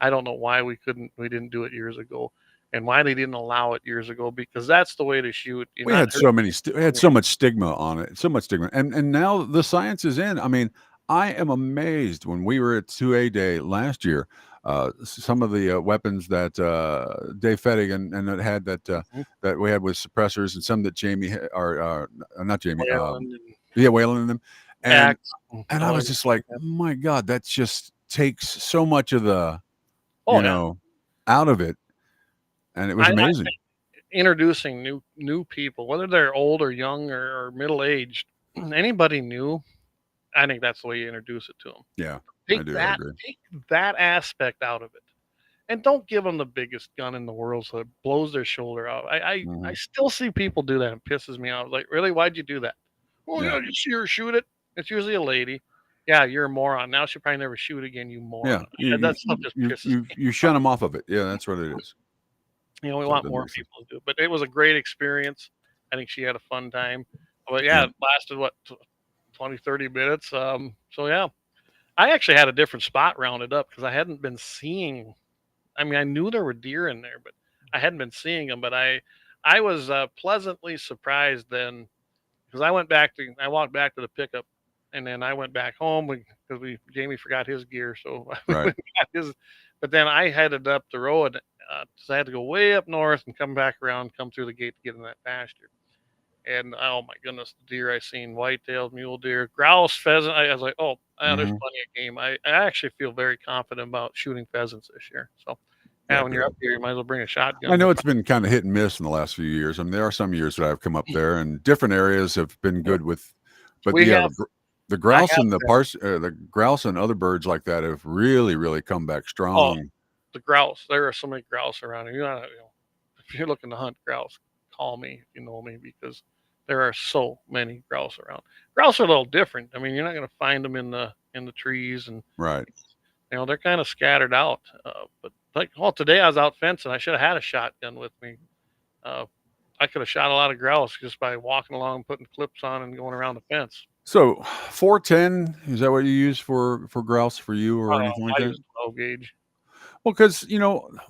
I don't know why we didn't do it years ago, and why they didn't allow it years ago because that's the way to shoot. You're We not had hurting we had so much stigma on it, so much stigma, and now the science is in. I mean, I am amazed when we were at 2A Day last year. Some of the weapons that Dave Fettig and that had that we had with suppressors, and some that Jamie or not Jamie, Whalen and yeah, Whalen in them, and axe. and I was just like, my God, that just takes so much of the Oh yeah, out of it, and it was I amazing. introducing new people, whether they're old or young or middle aged, anybody new. I think that's the way you introduce it to them. Yeah, I Take do. I that agree. take that aspect out of it, and don't give them the biggest gun in the world so it blows their shoulder out. I Mhm. still see people do that. It pisses me off. Like, really, why'd you do that? Well, Yeah. you see her shoot it. It's usually a lady. Yeah, you're a moron. Now she'll probably never shoot again. You Yeah, moron. That stuff just pisses me. you shut them off of it. Yeah, that's what it is. We So it want doesn't more make sense. people to do it. But it was a great experience. I think she had a fun time. But yeah, Yeah. it lasted what 20, 30 minutes. So yeah, I actually had a different spot rounded up because I hadn't been seeing. I mean, I knew there were deer in there, but I hadn't been seeing them. But I was pleasantly surprised then because I walked back to the pickup, and then I went back home because Jamie forgot his gear, so we Right. went and got his. But then I headed up the road, so I had to go way up north and come back around, come through the gate to get in that pasture. And oh my goodness, the deer I seen, white-tailed mule deer, grouse, pheasant. I was like, oh, there's Hmm. plenty of game. I actually feel very confident about shooting pheasants this year. So yeah, Yeah, when good. you're up here, you might as well bring a I shotgun. know it's been kind of hit and miss in the last few years. I mean, there are some years that I've come up there, and different areas have been good with. But We yeah, have, the I grouse have and the grouse and other birds like that have really, really come back oh strong. the grouse. There are so many grouse around here. If you're looking to hunt grouse, call me if you know me because there are so many grouse around. Grouse are a little different. I mean, you're not going to find them in the trees, and Right. they're kind of scattered out. But like, today I was out fencing. I should have had a shotgun with me. Uh, I could have shot a lot of grouse just by walking along, putting clips on, and going around the fence. So 410, is that what you use for grouse for you or anything like I that? use 12 gauge. Well, because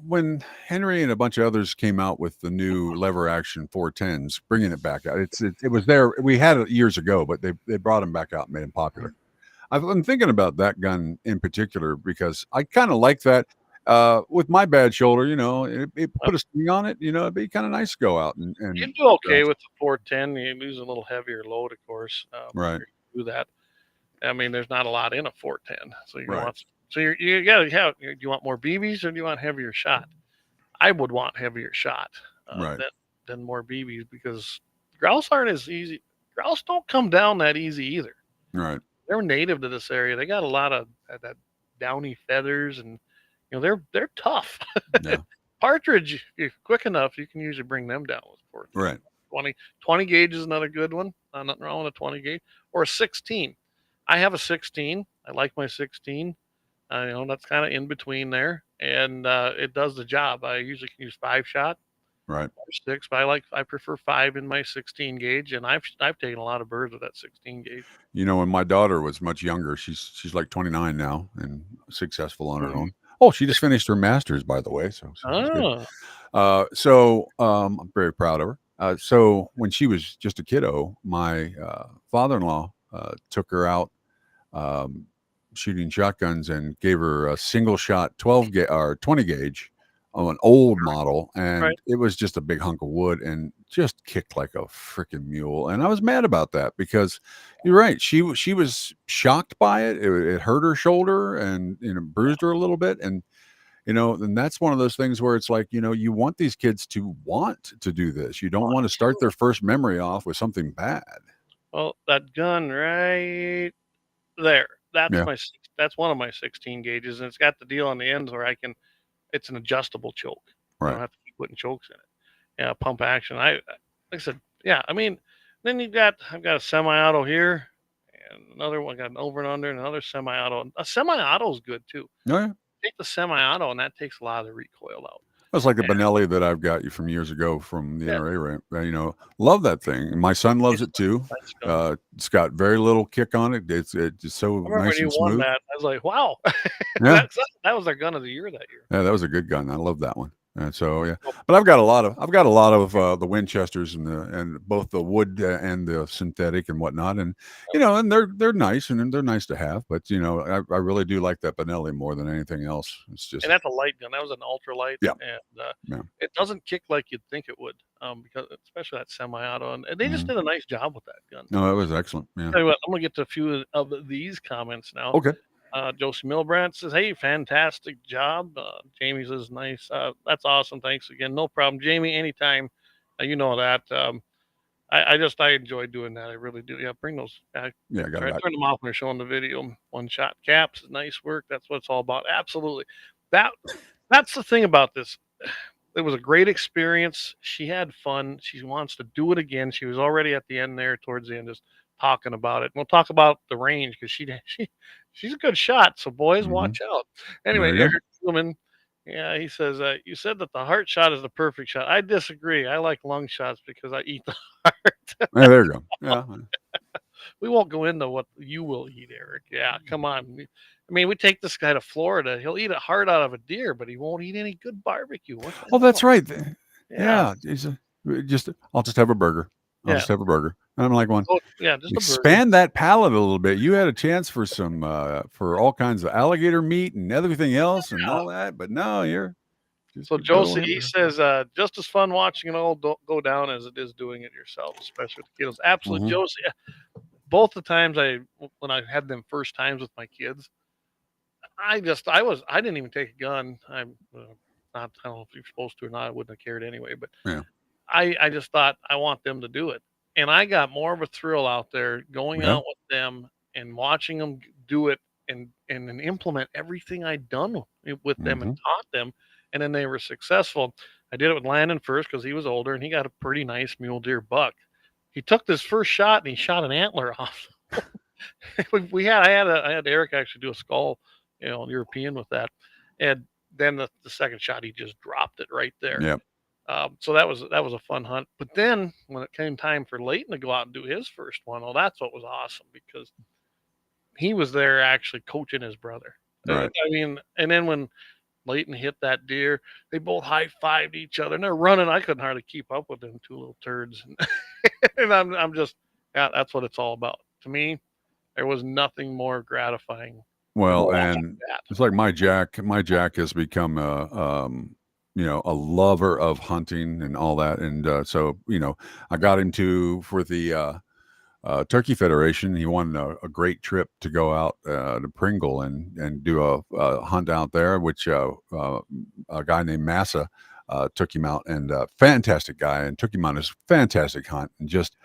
when Henry and a bunch of others came out with the new lever action 410s, bringing it back out, it was there. We had it years ago, but they brought them back out and made them popular. I've been thinking about that gun in particular because I kind of like that. With my bad shoulder, it put a sting on it. It'd be kind of nice to go out and You do okay grouse. with the 410. You lose a little heavier load, of course. Right, Do that. I mean, there's not a lot in a 410, so you right, want. So you gotta have. Do you want more BBs or do you want heavier shot? I would want heavier shot right, than more BBs because grouse aren't as easy. Grouse don't come down that easy either. right. They're native to this area. They got a lot of that downy feathers, and they're tough. Yeah. Partridge, if you're quick enough, you can usually bring them down with 14. Right. 20 gauge is another good one. Nothing wrong with a 20 gauge or a 16. I have a 16. I like my 16. That's kind of in between there, and it does the job. I usually can use 5-shot Right. or 6, but I prefer 5 in my 16 gauge, and I've taken a lot of birds with that 16 gauge. When my daughter was much younger, she's like 29 now and successful on her own. Oh, she just finished her master's, by the way. So that's good. I'm very proud of her. So when she was just a kiddo, my father-in-law took her out shooting shotguns and gave her a single shot 12 or 20 gauge of an old model, and it was just a big hunk of wood and just kicked like a freaking mule. And I was mad about that because you're right. She was shocked by it. It hurt her shoulder and bruised her a little bit. And and that's one of those things where it's like, you want these kids to want to do this. You don't want to start their first memory off with something bad. Well, that gun right there, that's one of my 16 gauges, and it's got the deal on the ends where it's an adjustable choke. Right. I don't have to keep putting chokes in it. Yeah, pump action. Like I said, yeah. I mean, then I've got a semi-auto here, and another one got an over and under, and another semi-auto. A semi-auto is good too. Oh yeah. Take the semi-auto, and that takes a lot of the recoil out. That's like the Benelli that I've got you from years ago from the NRA ramp. Love that thing. My son loves it too. It's got very little kick on it. It's just so nice and smooth. Won that, I was like, wow. Yeah. that was our gun of the year that year. Yeah, that was a good gun. I love that one. And so yeah, but I've got a lot of the Winchesters and both the wood and the synthetic and whatnot, and and they're nice and they're nice to have. But I really do like that Benelli more than anything else. It's just, and that's a light gun. That was an ultralight. Yeah. And it doesn't kick like you'd think it would, because especially that semi-auto, and they just did a nice job with that gun. No, it was excellent. Yeah. Tell you what, I'm gonna get to a few of these comments now. Okay. Josie Milbrandt says, "Hey, fantastic job." Jamie says, "Nice. That's awesome. Thanks again. No problem, Jamie. Anytime. You know that. I enjoy doing that. I really do. Yeah, bring those back. Yeah, I got it. Turn them off when you're showing the video. One shot caps, nice work. That's what it's all about. Absolutely. That's the thing about this. It was a great experience. She had fun. She wants to do it again. She was already at the end there, towards the end, just talking about it. We'll talk about the range because she's a good shot. So boys, watch out. Anyway, Eric Truman, he says, you said that the heart shot is the perfect shot. I disagree. I like lung shots because I eat the heart. Yeah, there you go. Yeah. We won't go into what you will eat, Eric. Yeah, come on. I mean, we take this guy to Florida. He'll eat a heart out of a deer, but he won't eat any good barbecue. Oh, that's right. Yeah. I'll just have a burger. I'll just have a burger. And I'm like, just expand that palate a little bit. You had a chance for some for all kinds of alligator meat and everything else and all that, but no, you're so Josie. He says, just as fun watching it all go down as it is doing it yourself, especially with the kiddos. Absolutely, Josie. Both the times when I had them first times with my kids, I didn't even take a gun. I don't know if you're supposed to or not. I wouldn't have cared anyway, but I just thought I want them to do it. And I got more of a thrill out there going out with them and watching them do it and implement everything I'd done with them and taught them. And then they were successful. I did it with Landon first because he was older and he got a pretty nice mule deer buck. He took this first shot and he shot an antler off. I had Eric actually do a skull, European with that. And then the second shot, he just dropped it right there. Yeah. So that was a fun hunt. But then when it came time for Leighton to go out and do his first one, that's what was awesome because he was there actually coaching his brother. Right. I mean, and then when Leighton hit that deer, they both high-fived each other and they're running. I couldn't hardly keep up with them two little turds. And I'm just, that's what it's all about. To me, there was nothing more gratifying. Well, and it's like my Jack has become a lover of hunting and all that. And so, I got him for the Turkey Federation. He won a great trip to go out to Pringle and do a hunt out there, which a guy named Massa took him out, and fantastic guy, and took him on his fantastic hunt, and just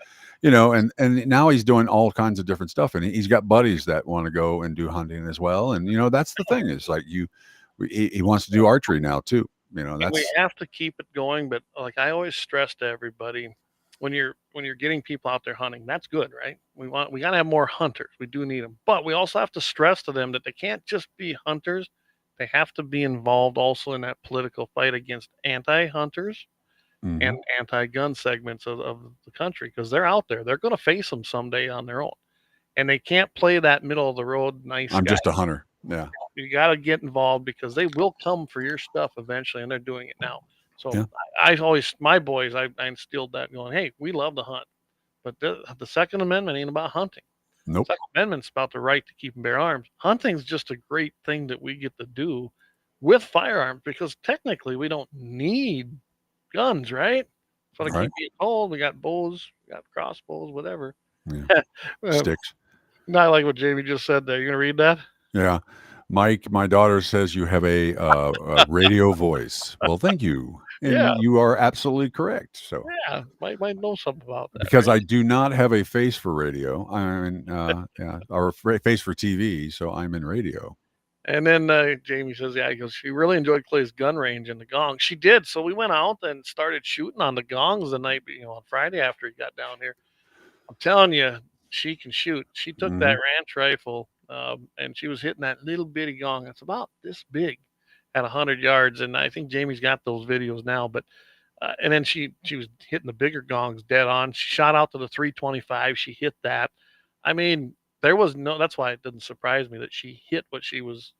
and now he's doing all kinds of different stuff, and he's got buddies that want to go and do hunting as well. And that's the thing, is like he wants to do archery now too. And we have to keep it going. But like I always stress to everybody, when you're getting people out there hunting, that's good, right? We got to have more hunters. We do need them, but we also have to stress to them that they can't just be hunters. They have to be involved also in that political fight against anti-hunters and anti-gun segments of the country, because they're out there. They're going to face them someday on their own, and they can't play that middle of the road nice I'm guy. just a hunter. Yeah. You got to get involved because they will come for your stuff eventually, and they're doing it now. So Yeah. I always, my boys, I instilled that going, hey, we love to hunt, but the Second Amendment ain't about hunting. Nope. Second Amendment's about the right to keep and bear arms. Hunting's just a great thing that we get to do with firearms, because technically we don't need guns, right? So to Right. keep being told, we got bows, we got crossbows, whatever. Yeah. Sticks. Not like what Jamie just said there. You gonna read that? Yeah. Mike, my daughter says you have a radio voice. Well, thank you. And Yeah. you are absolutely correct. So Yeah, might know something about that. because right? I do not have a face for radio, I mean, or a face for TV, so I'm in radio. And then Jamie says, yeah, he goes, she really enjoyed Clay's gun range and the gong. She did. So we went out and started shooting on the gongs the night, on Friday after he got down here. I'm telling you, she can shoot. She took that ranch rifle and she was hitting that little bitty gong. It's about this big at 100 yards. And I think Jamie's got those videos now. But and then she was hitting the bigger gongs dead on. She shot out to the 325. She hit that. I mean, there was no. That's why it didn't surprise me that she hit what she was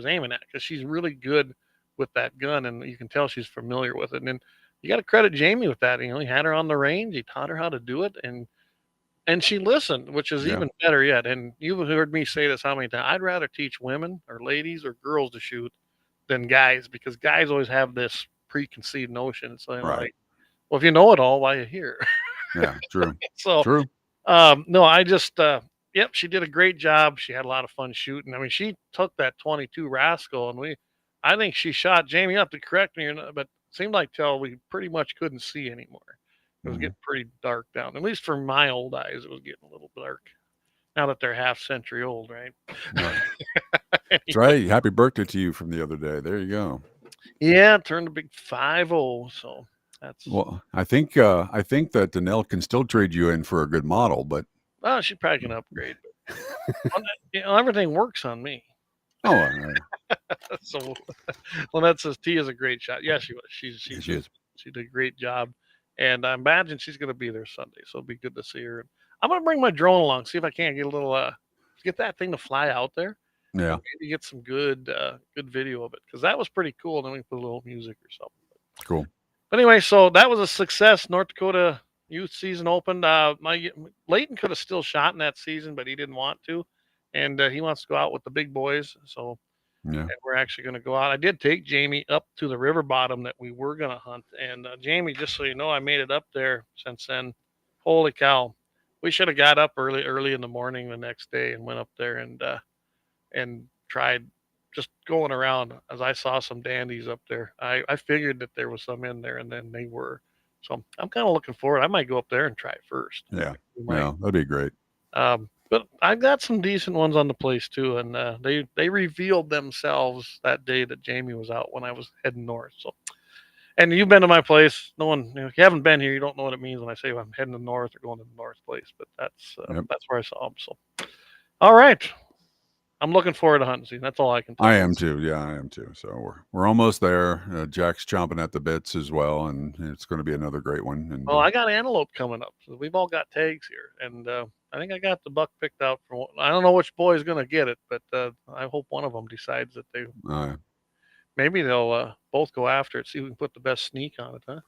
aiming at, because she's really good with that gun, and you can tell she's familiar with it. And then you got to credit Jamie with that. He had her on the range. He taught her how to do it, and she listened, which is even better yet. And you've heard me say this how many times? I'd rather teach women or ladies or girls to shoot than guys, because guys always have this preconceived notion. It's like, well, if you know it all, why are you here? Yeah, true. So true. no, I just yep, she did a great job. She had a lot of fun shooting. I mean, she took that 22 Rascal, and I think she shot Jamie up to correct me, but it seemed like till we pretty much couldn't see anymore. It was getting pretty dark down. At least for my old eyes, it was getting a little dark. Now that they're half century old, right? That's right. Happy birthday to you from the other day. There you go. Yeah, turned a big 50. So that's well. I think that Danelle can still trade you in for a good model, but she probably can upgrade. Everything works on me. Oh, so Lynette says T is a great shot. Yeah, she was. She is. She did a great job, and I imagine she's going to be there Sunday. So it'll be good to see her. I'm going to bring my drone along, see if I can't get a little get that thing to fly out there. Yeah, maybe get some good video of it, because that was pretty cool. And then we put a little music or something. Cool. But anyway, so that was a success. North Dakota youth season opened. My Leighton could have still shot in that season, but he didn't want to, and he wants to go out with the big boys. So and we're actually going to go out. I did take Jamie up to the river bottom that we were going to hunt, and Jamie, just so you know, I made it up there since then. Holy cow, we should have got up early in the morning the next day and went up there and tried just going around. As I saw some dandies up there, I figured that there was some in there, and then they were. So I'm kind of looking forward. I might go up there and try it first. Yeah, that'd be great. But I got some decent ones on the place too, and they revealed themselves that day that Jamie was out when I was heading north. So, and you've been to my place. No one, if you haven't been here, you don't know what it means when I say I'm heading to the north or going to the north place. But that's where I saw them. So, all right. I'm looking forward to hunting season. That's all I can tell you. I am too. Yeah, I am too. So we're almost there. Jack's chomping at the bits as well, and it's going to be another great one. And I got antelope coming up. So we've all got tags here, and I think I got the buck picked out for. I don't know which boy is going to get it, but I hope one of them decides that they. Maybe they'll both go after it. See who can put the best sneak on it, huh?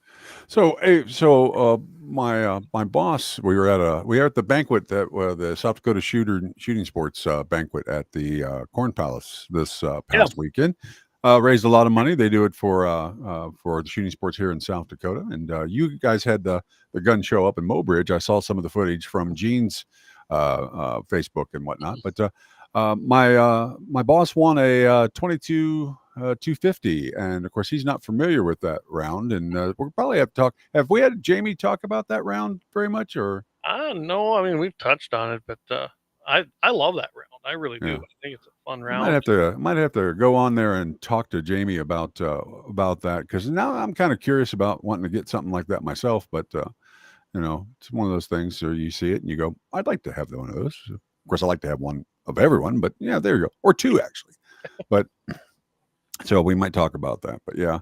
So my boss, we were at the banquet that the South Dakota shooting sports banquet at the Corn Palace this past weekend. Raised a lot of money. They do it for the shooting sports here in South Dakota. And you guys had the gun show up in Mobridge. I saw some of the footage from Gene's Facebook and whatnot. But my boss won a 22 250, and of course he's not familiar with that round. And we'll probably have to talk. Have we had Jamie talk about that round very much, or? No, I mean we've touched on it, but I love that round. I really do. Yeah. I think it's a fun I round. might have to go on there and talk to Jamie about that, because now I'm kind of curious about wanting to get something like that myself. But it's one of those things where you see it and you go, I'd like to have one of those. Of course, I like to have one of everyone, but yeah, there you go, or two actually. But so we might talk about that. But yeah,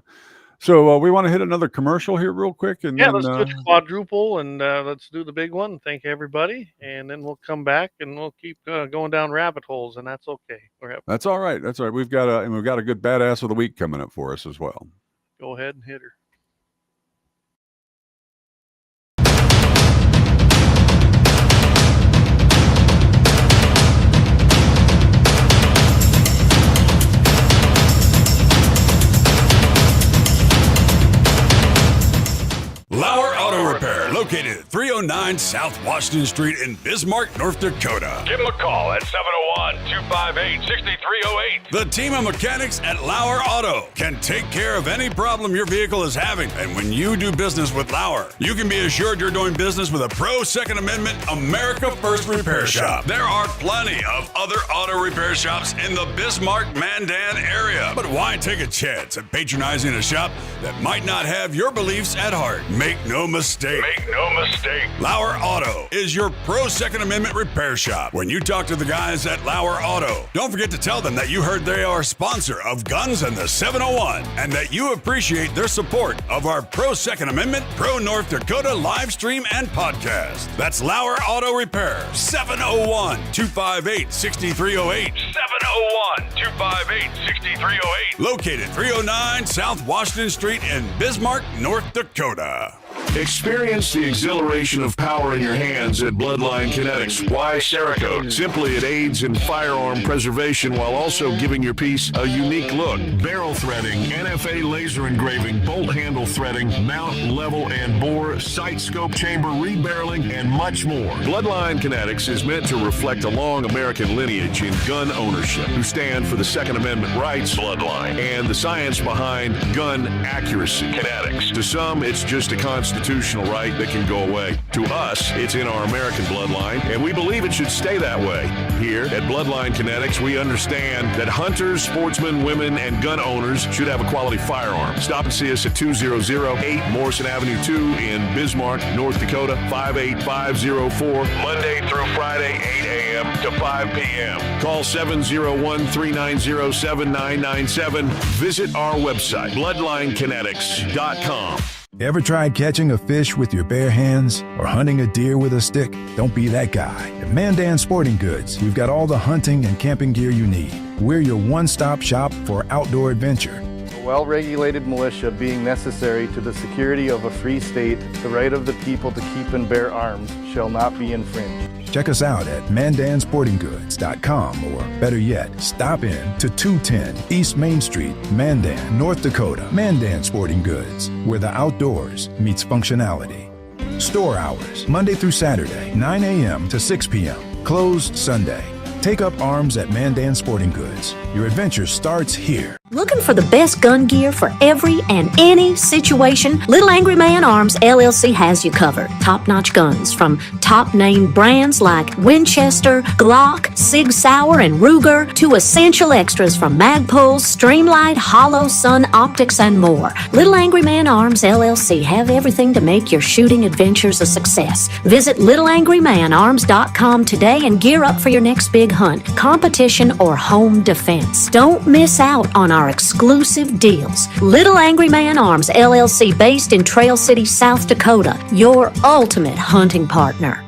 so we want to hit another commercial here real quick, and Yeah, then let's do the quadruple, and let's do the big one. Thank everybody, and then we'll come back and we'll keep going down rabbit holes, and that's okay. that's all right. That's all right. We've got a good badass of the week coming up for us as well. Go ahead and hit her. LAUER Auto Repair, located at 309 South Washington Street in Bismarck, North Dakota. Give them a call at 701-258-6308. The team of mechanics at LAUER Auto can take care of any problem your vehicle is having. And when you do business with LAUER, you can be assured you're doing business with a pro Second Amendment America First repair shop. There are plenty of other auto repair shops in the Bismarck-Mandan area. But why take a chance at patronizing a shop that might not have your beliefs at heart? Make no mistake. LAUER Auto is your pro Second Amendment repair shop. When you talk to the guys at LAUER Auto, don't forget to tell them that you heard they are a sponsor of Guns and the 701 and that you appreciate their support of our pro Second Amendment, pro North Dakota live stream and podcast. That's LAUER Auto Repair, 701-258-6308. 701-258-6308. Located 309 South Washington Street in Bismarck, North Dakota. Experience the exhilaration of power in your hands at Bloodline Kinetics. Why Cerakote? Simply, it aids in firearm preservation while also giving your piece a unique look. Barrel threading, NFA laser engraving, bolt handle threading, mount, level, and bore, sight scope chamber rebarreling, and much more. Bloodline Kinetics is meant to reflect a long American lineage in gun ownership, who stand for the Second Amendment rights, Bloodline, and the science behind gun accuracy. Kinetics. To some, it's just a constitutional right that can go away. To us, it's in our American bloodline, and we believe it should stay that way. Here at Bloodline Kinetics, we understand that hunters, sportsmen, women, and gun owners should have a quality firearm. Stop and see us at 2008 Morrison Avenue 2 in Bismarck, North Dakota, 58504, Monday through Friday, 8 a.m. to 5 p.m. Call 701-390-7997. Visit our website, bloodlinekinetics.com. Ever tried catching a fish with your bare hands or hunting a deer with a stick? Don't be that guy. At Mandan Sporting Goods, we've got all the hunting and camping gear you need. We're your one-stop shop for outdoor adventure. A well-regulated militia being necessary to the security of a free state, the right of the people to keep and bear arms shall not be infringed. Check us out at mandansportinggoods.com, or better yet, stop in to 210 East Main Street, Mandan, North Dakota. Mandan Sporting Goods, where the outdoors meets functionality. Store hours, Monday through Saturday, 9 a.m. to 6 p.m. Closed Sunday. Take up arms at Mandan Sporting Goods. Your adventure starts here. Looking for the best gun gear for every and any situation? Little Angry Man Arms LLC has you covered. Top-notch guns from top-name brands like Winchester, Glock, Sig Sauer, and Ruger to essential extras from Magpul, Streamlight, Hollow, Sun Optics, and more. Little Angry Man Arms LLC have everything to make your shooting adventures a success. Visit littleangrymanarms.com today and gear up for your next big hunt, competition, or home defense. Don't miss out on our exclusive deals. Little Angry Man Arms LLC, based in Trail City, South Dakota, your ultimate hunting partner.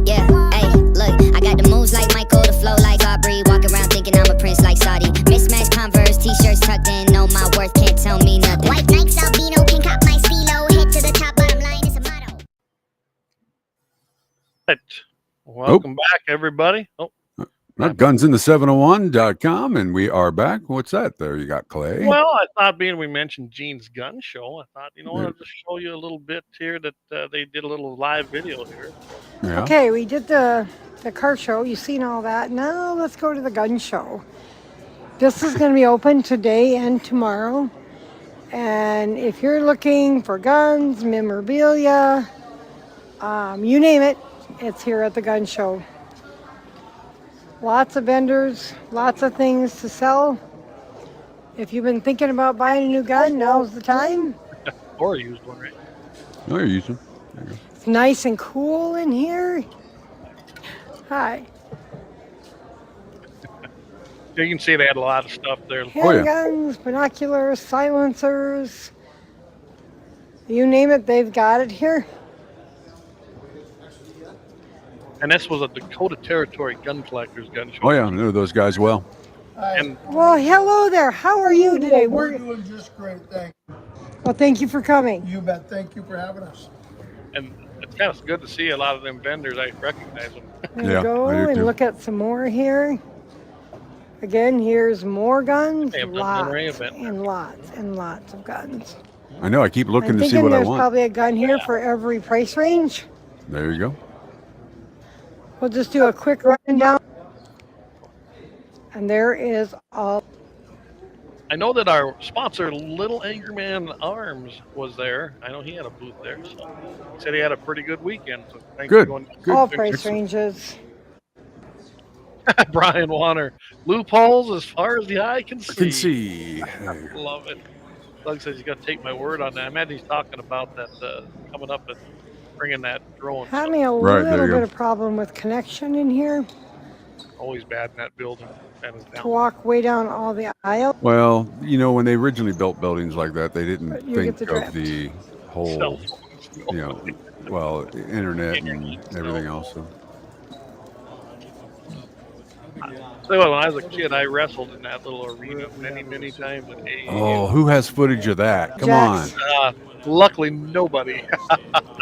Yeah, hey, look, I got the moves like Michael, the flow like Aubrey, walk around thinking I'm a prince like Saudi. Mismatched Converse, t-shirts tucked in, know my worth, can't tell me nothing. White Nikes, albino, pink cop my stilo, head to the top, bottom line is a motto. Right. Welcome back, everybody. Not gunsin the701.com, and we are back. What's that there you got, Clay? Well, I thought, being we mentioned Gene's gun show, I thought, I'll just show you a little bit here that they did a little live video here. Yeah. Okay, we did the car show. You've seen all that. Now let's go to the gun show. This is going to be open today and tomorrow. And if you're looking for guns, memorabilia, you name it, it's here at the gun show. Lots of vendors, lots of things to sell. If you've been thinking about buying a new gun, now's the time. Or a used one, right? No, you're using. There you go. It's nice and cool in here. Hi. You can see they had a lot of stuff there. Handguns, binoculars, silencers. You name it, they've got it here. And this was a Dakota Territory gun collector's gun show. Oh yeah, I know those guys well. And Well, hello there. How are you today? We're doing just great, thank you. Well, thank you for coming. You bet. Thank you for having us. And it's kind of good to see a lot of them vendors. I recognize them. There you go, and look at some more here. Again, here's more guns. Lots and lots and lots of guns. I know. I keep looking I'm to see what I there's want. probably a gun here for every price range. There you go. We'll just do a quick rundown. And there is all. I know that our sponsor, Little Angry Man Arms, was there. I know he had a booth there. So he said he had a pretty good weekend. So thanks Good. for going. All price ranges. Brian Warner, loopholes as far as the eye can see. I can see. Love it. Doug says he's got to take my word on that. I imagine he's talking about that coming up and bringing that drone. Having a little bit of problem with connection in here. Always bad in that building. To walk way down all the aisle. Well, you know, when they originally built buildings like that, they didn't But you get think the of the whole, you know, well, internet and everything else. So. So when I was a kid, I wrestled in that little arena many times. Oh, who has footage of that? Come on. Luckily, nobody.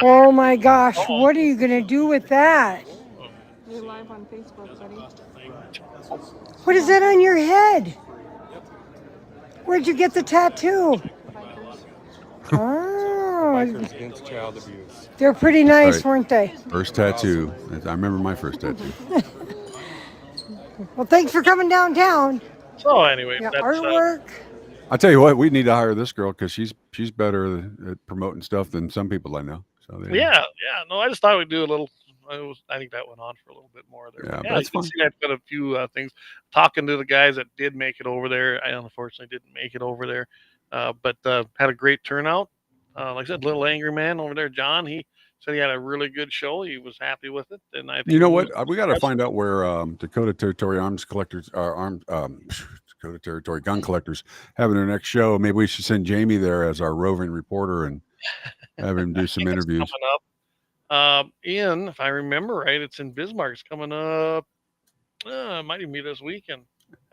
Oh my gosh, what are you going to do with that? We're live on Facebook, buddy. What is that on your head? Where'd you get the tattoo? Oh. Bikers Against Child Abuse. They're pretty nice, Right. weren't they? First tattoo. I remember my first tattoo. Well, thanks for coming downtown. So anyway, Yeah, that's artwork. I tell you what, we need to hire this girl because she's better at promoting stuff than some people I know. So there you go. yeah. No, I just thought we'd do a little. I think that went on for a little bit more there. Yeah, Yeah, that's you can fine. see I've got a few things. Talking to the guys that did make it over there. I unfortunately didn't make it over there, but had a great turnout. Like I said, Little Angry Man over there, John. He said he had a really good show. He was happy with it, and I think You know he what? was We got to impressed. find out where Dakota Territory Arms Collectors, Dakota Territory Gun Collectors, having their next show. Maybe we should send Jamie there as our roving reporter and have him do some interviews. Coming up. If I remember right, it's in Bismarck. It's coming up. It might even be this weekend.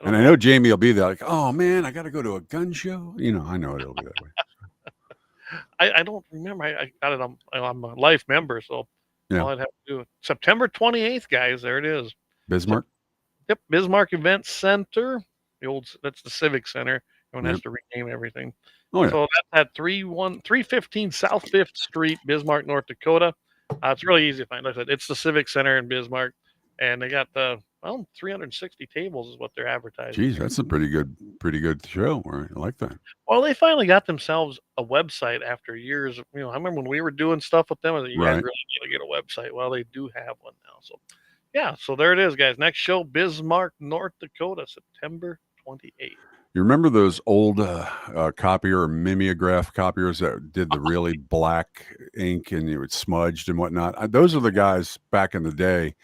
And I know Jamie will be there. Like, oh man, I got to go to a gun show. You know, I know it'll be that way. I don't remember. I got it. I'm a life member, so Yeah. all I'd have to do. September 28th, guys. There it is. Bismarck. Yep, Bismarck Event Center. That's the Civic Center. Everyone has Yep. to rename everything. Oh, yeah. So that's at 315 South 5th Street, Bismarck, North Dakota. It's really easy to find. Like I said, it's the Civic Center in Bismarck, and they got 360 tables is what they're advertising. Geez, that's a pretty good show. Right? I like that. Well, they finally got themselves a website after years. I remember when we were doing stuff with them, I was like, you guys Right. really need to get a website. Well, they do have one now. So, yeah, so there it is, guys. Next show, Bismarck, North Dakota, September 28th. You remember those old copier or mimeograph copiers that did the really black ink and it was smudged and whatnot? Those are the guys back in the day.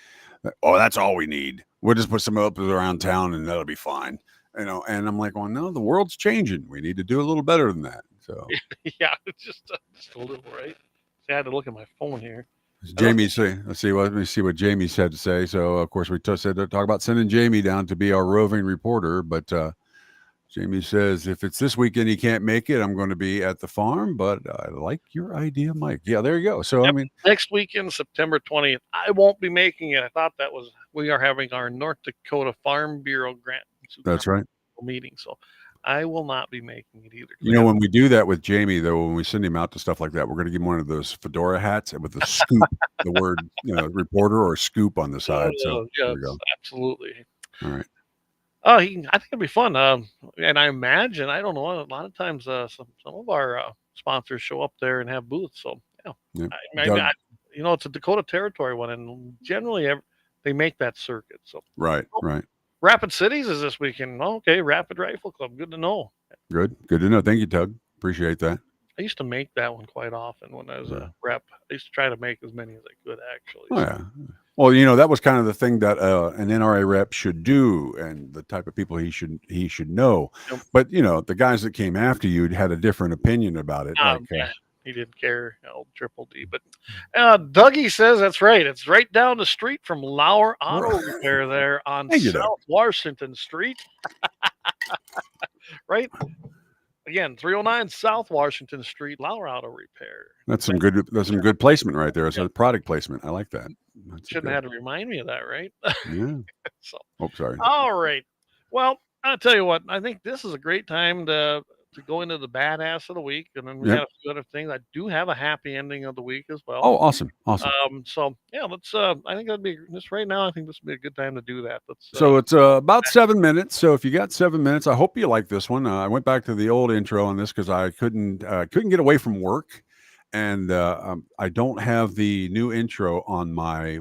Oh, that's all we need. We'll just put some up around town and that'll be fine. You know, and I'm like, well, no, the world's changing. We need to do a little better than that. So Yeah, it's just a little, right? See, I had to look at my phone here. Jamie say, let me see what Jamie said to say. So of course we said to talk about sending Jamie down to be our roving reporter, but Jamie says if it's this weekend he can't make it, I'm going to be at the farm. But I like your idea, Mike. Yeah, there you go. So Yep, I mean, next weekend, September 20th. I won't be making it. I thought we are having our North Dakota Farm Bureau grant that's right. meeting, so I will not be making it either. You know, when we do that with Jamie, though, when we send him out to stuff like that, we're going to give him one of those fedora hats with a scoop, the word, reporter or scoop on the side. So there yes, we go. absolutely. All right. I think it'd be fun. And I imagine, I don't know, a lot of times some of our sponsors show up there and have booths. So yeah, Yep. it's a Dakota Territory one, and generally they make that circuit. So Right. Rapid Cities is this weekend. Okay, Rapid Rifle Club. Good to know. Good to know. Thank you, Tug. Appreciate that. I used to make that one quite often when I was a rep. I used to try to make as many as I could, actually. Oh, yeah. Well, that was kind of the thing that an NRA rep should do, and the type of people he should know. Yep. But the guys that came after you had a different opinion about it. He didn't care. Triple D. But Dougie says that's right. It's right down the street from Lauer Auto Repair there on South Washington Street. Right? Again, 309 South Washington Street, Lauer Auto Repair. That's some good placement right there. It's a product placement. I like that. Shouldn't have had to remind me of that, right? Yeah. So. Oh, sorry. All right. Well, I'll tell you what. I think this is a great time to go into the badass of the week, and then we got a few other things. I do have a happy ending of the week as well. Oh, awesome. So yeah, let's. I think that'd be this right now. I think this would be a good time to do that. So it's about 7 minutes. So if you got 7 minutes, I hope you like this one. I went back to the old intro on this because I couldn't get away from work, and I don't have the new intro on my.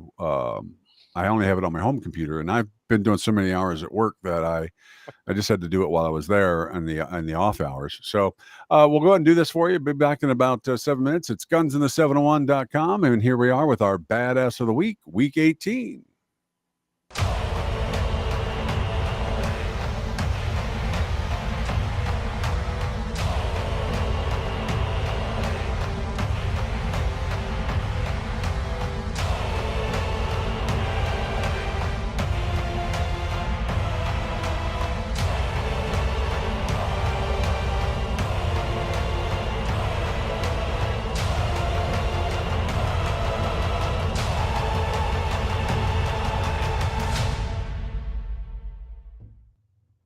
I only have it on my home computer, and I've been doing so many hours at work that I just had to do it while I was there in the off hours. So we'll go ahead and do this for you. Be back in about 7 minutes. It's gunsinthE701.com, and here we are with our badass of the week, week 18.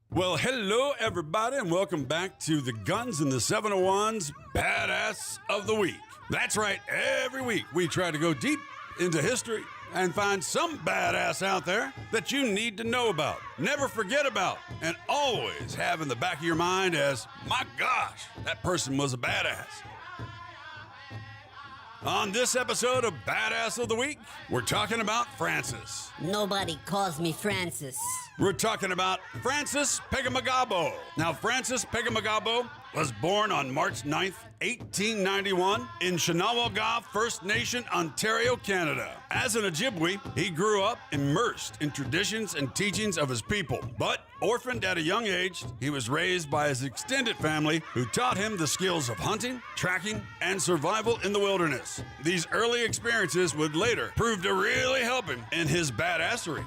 Well, hello, everybody, and welcome back to the Guns in the 701's Badass of the Week. That's right, every week we try to go deep into history and find some badass out there that you need to know about, never forget about, and always have in the back of your mind as, my gosh, that person was a badass. On this episode of Badass of the Week, we're talking about Francis. Nobody calls me Francis. We're talking about Francis Pegamagabo. Now, Francis Pegamagabo was born on March 9th, 1891 in Shenawalga First Nation, Ontario, Canada. As an Ojibwe, he grew up immersed in traditions and teachings of his people. But orphaned at a young age, he was raised by his extended family who taught him the skills of hunting, tracking, and survival in the wilderness. These early experiences would later prove to really help him in his badassery.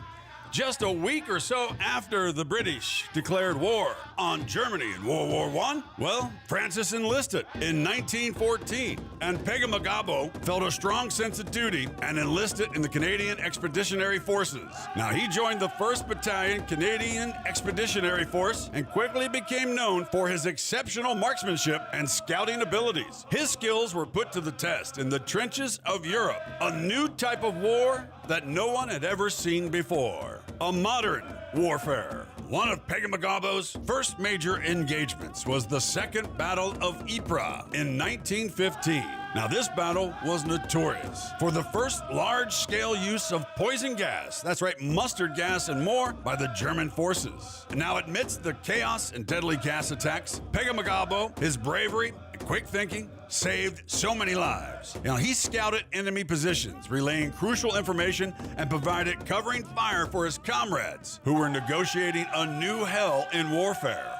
Just a week or so after the British declared war on Germany in World War I, well, Francis enlisted in 1914, and Pegamagabo felt a strong sense of duty and enlisted in the Canadian Expeditionary Forces. Now, he joined the 1st Battalion Canadian Expeditionary Force and quickly became known for his exceptional marksmanship and scouting abilities. His skills were put to the test in the trenches of Europe, a new type of war that no one had ever seen before. A modern warfare. One of Pegamagabo's first major engagements was the Second Battle of Ypres in 1915. Now, this battle was notorious for the first large-scale use of poison gas, that's right, mustard gas and more, by the German forces. Now, amidst the chaos and deadly gas attacks, Pegamagabo, his bravery and quick thinking, saved so many lives. Now, he scouted enemy positions, relaying crucial information and provided covering fire for his comrades, who were negotiating a new hell in warfare.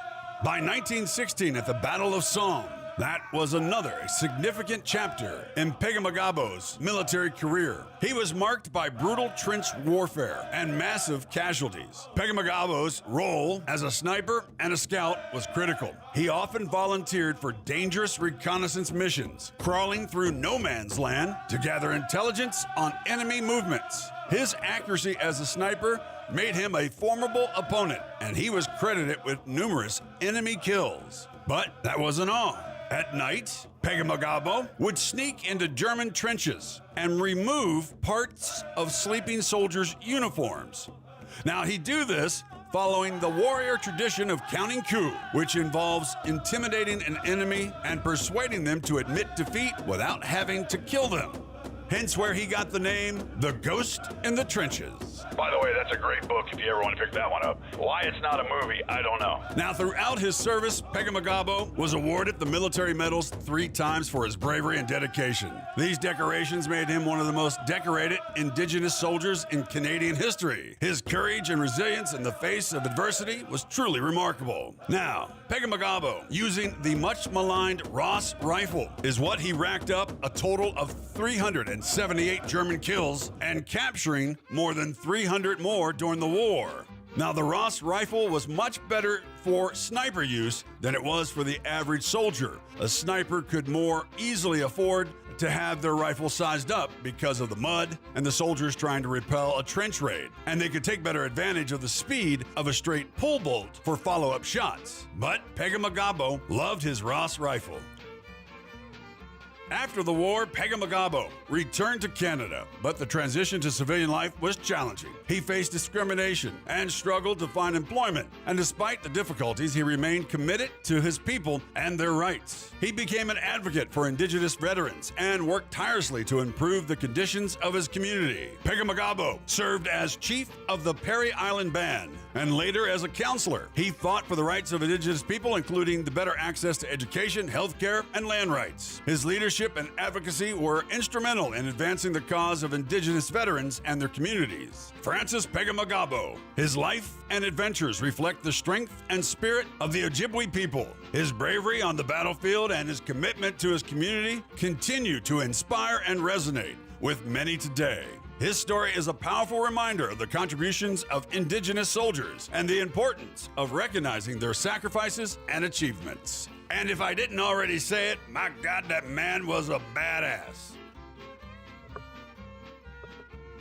By 1916, at the Battle of Somme, that was another significant chapter in Pegamagabo's military career. He was marked by brutal trench warfare and massive casualties. Pegamagabo's role as a sniper and a scout was critical. He often volunteered for dangerous reconnaissance missions, crawling through no man's land to gather intelligence on enemy movements. His accuracy as a sniper made him a formidable opponent, and he was credited with numerous enemy kills. But that wasn't all. At night, Pegamagabo would sneak into German trenches and remove parts of sleeping soldiers' uniforms. Now, he'd do this following the warrior tradition of counting coup, which involves intimidating an enemy and persuading them to admit defeat without having to kill them. hence where he got the name The Ghost in the Trenches. By the way, that's a great book if you ever want to pick that one up. Why it's not a movie, I don't know. Now, throughout his service, Pegamagabo was awarded the military medals 3 times for his bravery and dedication. These decorations made him one of the most decorated Indigenous soldiers in Canadian history. His courage and resilience in the face of adversity was truly remarkable. Now, Pegamagabo, using the much maligned Ross rifle, is what he racked up a total of 378 German kills and capturing more than 300 more during the war. Now, the Ross rifle was much better for sniper use than it was for the average soldier. A sniper could more easily afford to have their rifle sized up because of the mud and the soldiers trying to repel a trench raid, and they could take better advantage of the speed of a straight pull bolt for follow-up shots. But Pegamagabo loved his Ross rifle. After the war, Pegamagabo returned to Canada, but the transition to civilian life was challenging. He faced discrimination and struggled to find employment, and despite the difficulties, he remained committed to his people and their rights. He became an advocate for Indigenous veterans and worked tirelessly to improve the conditions of his community. Pegamagabo served as chief of the Perry Island Band and later as a counselor. He fought for the rights of Indigenous people, including the better access to education, healthcare, and land rights. His leadership and advocacy were instrumental in advancing the cause of Indigenous veterans and their communities. Francis Pegamagabo. His life and adventures reflect the strength and spirit of the Ojibwe people. His bravery on the battlefield and his commitment to his community continue to inspire and resonate with many today. His story is a powerful reminder of the contributions of Indigenous soldiers and the importance of recognizing their sacrifices and achievements. And if I didn't already say it, my God, that man was a badass.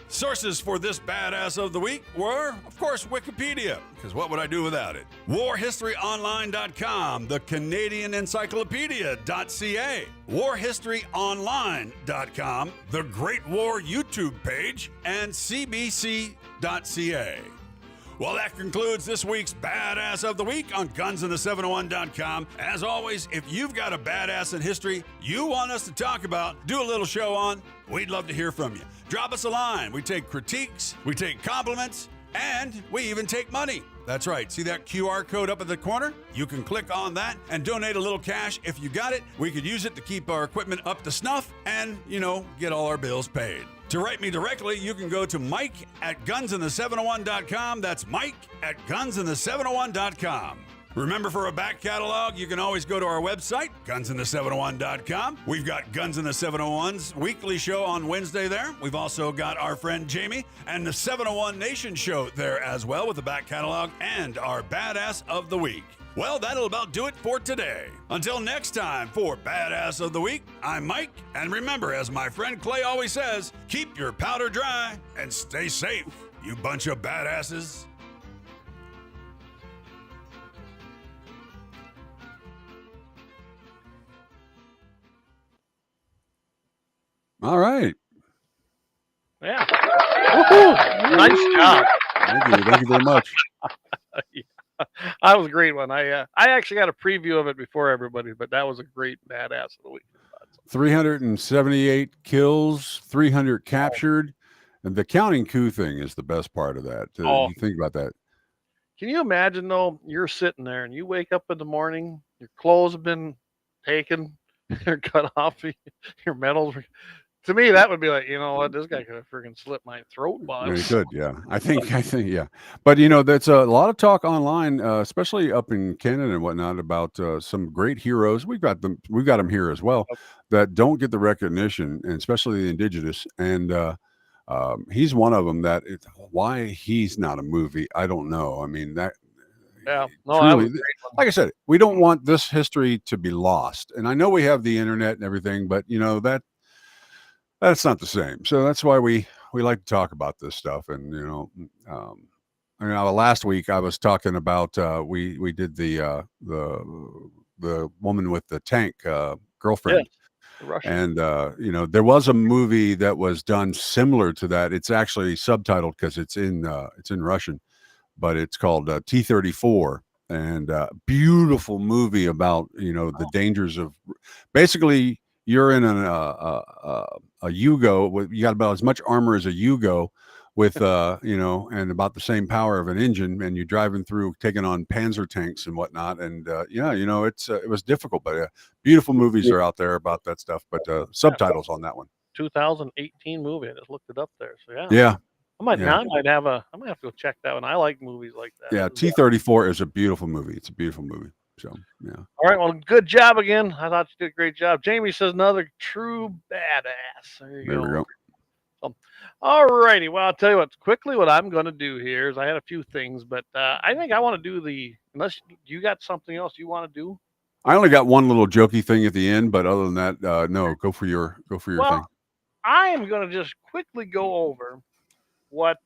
Sources for this badass of the week were, of course, Wikipedia, because what would I do without it? WarHistoryOnline.com, the Canadian Encyclopedia.ca, WarHistoryOnline.com, the Great War YouTube page, and CBC.ca. Well, that concludes this week's Badass of the Week on GunsInThe701.com. As always, if you've got a badass in history you want us to talk about, do a little show on, we'd love to hear from you. Drop us a line. We take critiques, we take compliments, and we even take money. That's right. See that QR code up at the corner? You can click on that and donate a little cash. If you got it, we could use it to keep our equipment up to snuff and, get all our bills paid. To write me directly, you can go to Mike@GunsInThe701.com. That's Mike@GunsInThe701.com. Remember, for a back catalog, you can always go to our website, GunsInThe701.com. We've got Guns in the 701's weekly show on Wednesday there. We've also got our friend Jamie and the 701 Nation show there as well with the back catalog and our Badass of the Week. Well, that'll about do it for today. Until next time, for Badass of the Week, I'm Mike. And remember, as my friend Clay always says, keep your powder dry and stay safe, you bunch of badasses. All right. Yeah. Woo-hoo! Nice job. Thank you very much. Yeah. That was a great one. I actually got a preview of it before everybody, but that was a great badass of the week. 378 kills, 300 captured, and the counting coup thing is the best part of that. You think about that. Can you imagine though? You're sitting there and you wake up in the morning, your clothes have been taken, they're cut off, your medals. To me, that would be like, you know what, this guy could have freaking slit my throat. Yeah, he could, yeah. I think, yeah. But that's a lot of talk online, especially up in Canada and whatnot, about some great heroes. We've got them here as well that don't get the recognition, and especially the Indigenous. And he's one of them. Why he's not a movie, I don't know. I mean, that. Yeah, no, truly, like I said, we don't want this history to be lost. And I know we have the internet and everything, but that's not the same. So that's why we like to talk about this stuff. And last week I was talking about we did the woman with the tank girlfriend. Yes, and there was a movie that was done similar to that. It's actually subtitled because it's in Russian, but it's called T-34, and beautiful movie about the dangers of basically you're in a Yugo. You got about as much armor as a Yugo, with and about the same power of an engine, and you're driving through, taking on Panzer tanks and whatnot. And it was difficult, but beautiful movies are out there about that stuff. But subtitles on that one. 2018 movie. I just looked it up there. So Yeah. I might have to go check that one. I like movies like that. Yeah, T-34 is a beautiful movie. It's a beautiful movie. So yeah. All right, well, good job again. I thought you did a great job. Jamie says another true badass. There you There we go. So, all righty. Well, I'll tell you what I'm going to do here is I had a few things, but I think I want to do unless you got something else you want to do. I only got one little jokey thing at the end, but other than that, no, go for your thing. I am going to just quickly go over what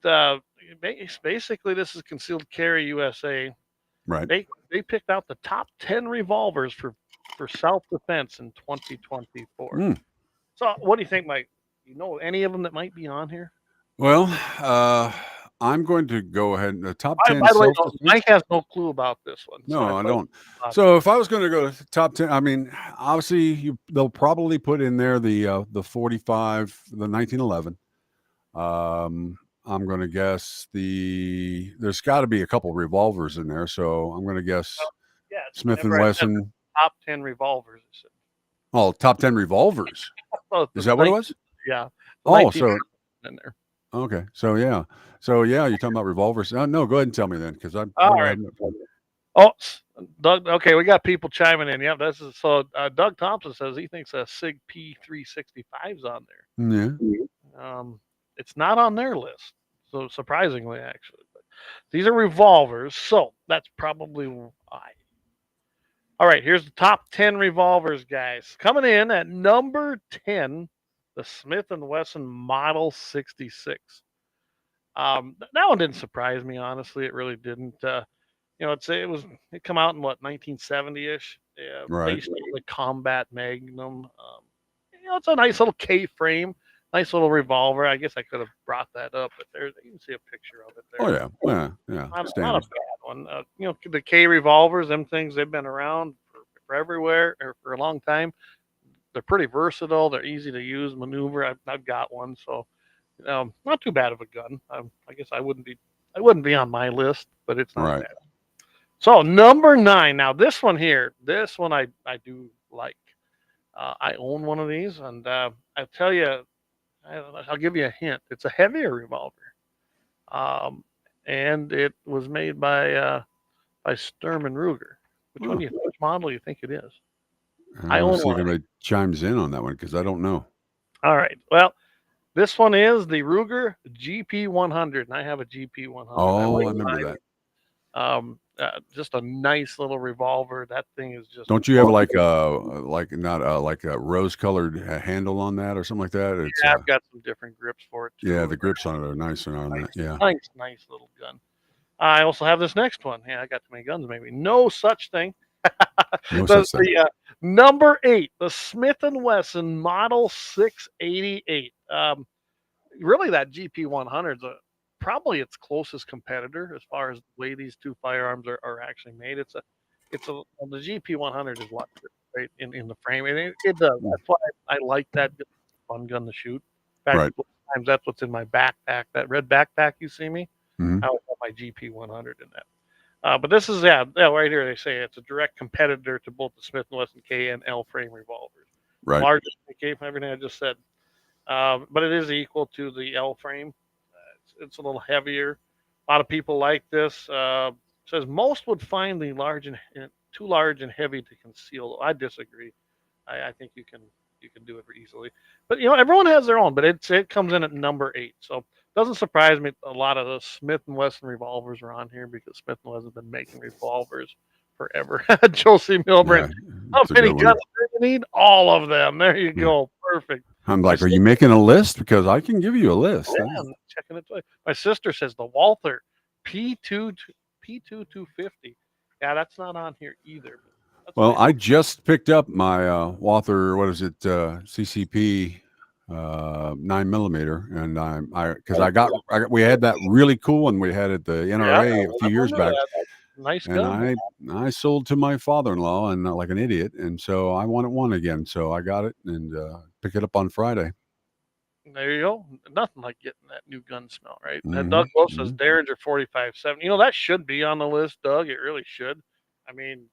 basically this is Concealed Carry USA. Right. They picked out the top 10 revolvers for self-defense in 2024. So what do you think, Mike? You know any of them that might be on here? Well, I'm going to go ahead and the top 10. By the way, Mike has no clue about this one. No, I don't. So if I was going to go to top 10, I mean, obviously they'll probably put in there the 45, the 1911. I'm going to guess there's got to be a couple revolvers in there, so I'm going to guess Smith and Wesson. Top 10 revolvers. Oh, top 10 revolvers. Is that what it was? Yeah. Oh, so in there. Okay, so yeah, you're talking about revolvers. No, go ahead and tell me then, because I'm all right. Oh, Doug. Okay, we got people chiming in. Yeah, this is so. Doug Thompson says he thinks a Sig P365's on there. Yeah. It's not on their list, so surprisingly, actually. But these are revolvers, so that's probably why. All right, here's the top 10 revolvers, guys. Coming in at number 10, the Smith & Wesson Model 66. That one didn't surprise me, honestly. It really didn't. It come out in what, 1970-ish? Yeah, right. Based on the Combat Magnum. It's a nice little K-frame. Nice little revolver. I guess I could have brought that up, but you can see a picture of it there. Oh yeah. Not a bad one. The K revolvers, them things, they've been around for everywhere or for a long time. They're pretty versatile. They're easy to use, maneuver. I've got one, so not too bad of a gun. I guess I wouldn't be on my list, but it's not bad. So number 9. Now this one I do like. I own one of these, and I tell you. I'll give you a hint. It's a heavier revolver, and it was made by Sturm and Ruger. Which model do you think it is? I own one. Everybody chimes in on that one because I don't know. All right. Well, this one is the Ruger GP100, and I have a GP100. Oh, I remember that. Just a nice little revolver. That thing is just. Don't you have like a rose-colored handle on that or something like that? I've got some different grips for it too. Yeah, the grips on it are nice and on that. Yeah, nice little gun. I also have this next one. Yeah, I got too many guns. Maybe no such thing. Number 8, the Smith & Wesson Model 688. Really, that GP100 is probably its closest competitor as far as the way these two firearms are actually made. The GP100 is what right in the frame, and it does. That's why I like that. It's a fun gun to shoot. In fact, sometimes that's what's in my backpack. That red backpack you see me. Mm-hmm. I would have my GP100 in that. But this is right here. They say it's a direct competitor to both the Smith & Wesson K and L frame revolvers. Right. Largest K from everything I just said. But it is equal to the L frame. It's a little heavier. A lot of people like this. Says most would find the too large and heavy to conceal. I disagree. I think you can do it easily. But everyone has their own. But it comes in at number 8. So it doesn't surprise me. A lot of the Smith & Wesson revolvers are on here because Smith & Wesson has been making revolvers forever. Josie Milburn. How many guns do you need? All of them. There you go. Perfect. I'm like, are you making a list? Because I can give you a list. Yeah, I'm checking it. My sister says the Walther P2250. Yeah, that's not on here either. Well, I just picked up my Walther. What is it? CCP 9mm, and we had that really cool one we had at the NRA a few years back. Nice and gun. I sold to my father-in-law and like an idiot, and so I wanted one again, so I got it and pick it up on Friday. There you go. Nothing like getting that new gun smell, right? Doug Mhm, Wolf says mhm. Derringer 45-7. That should be on the list, Doug. It really should. I mean,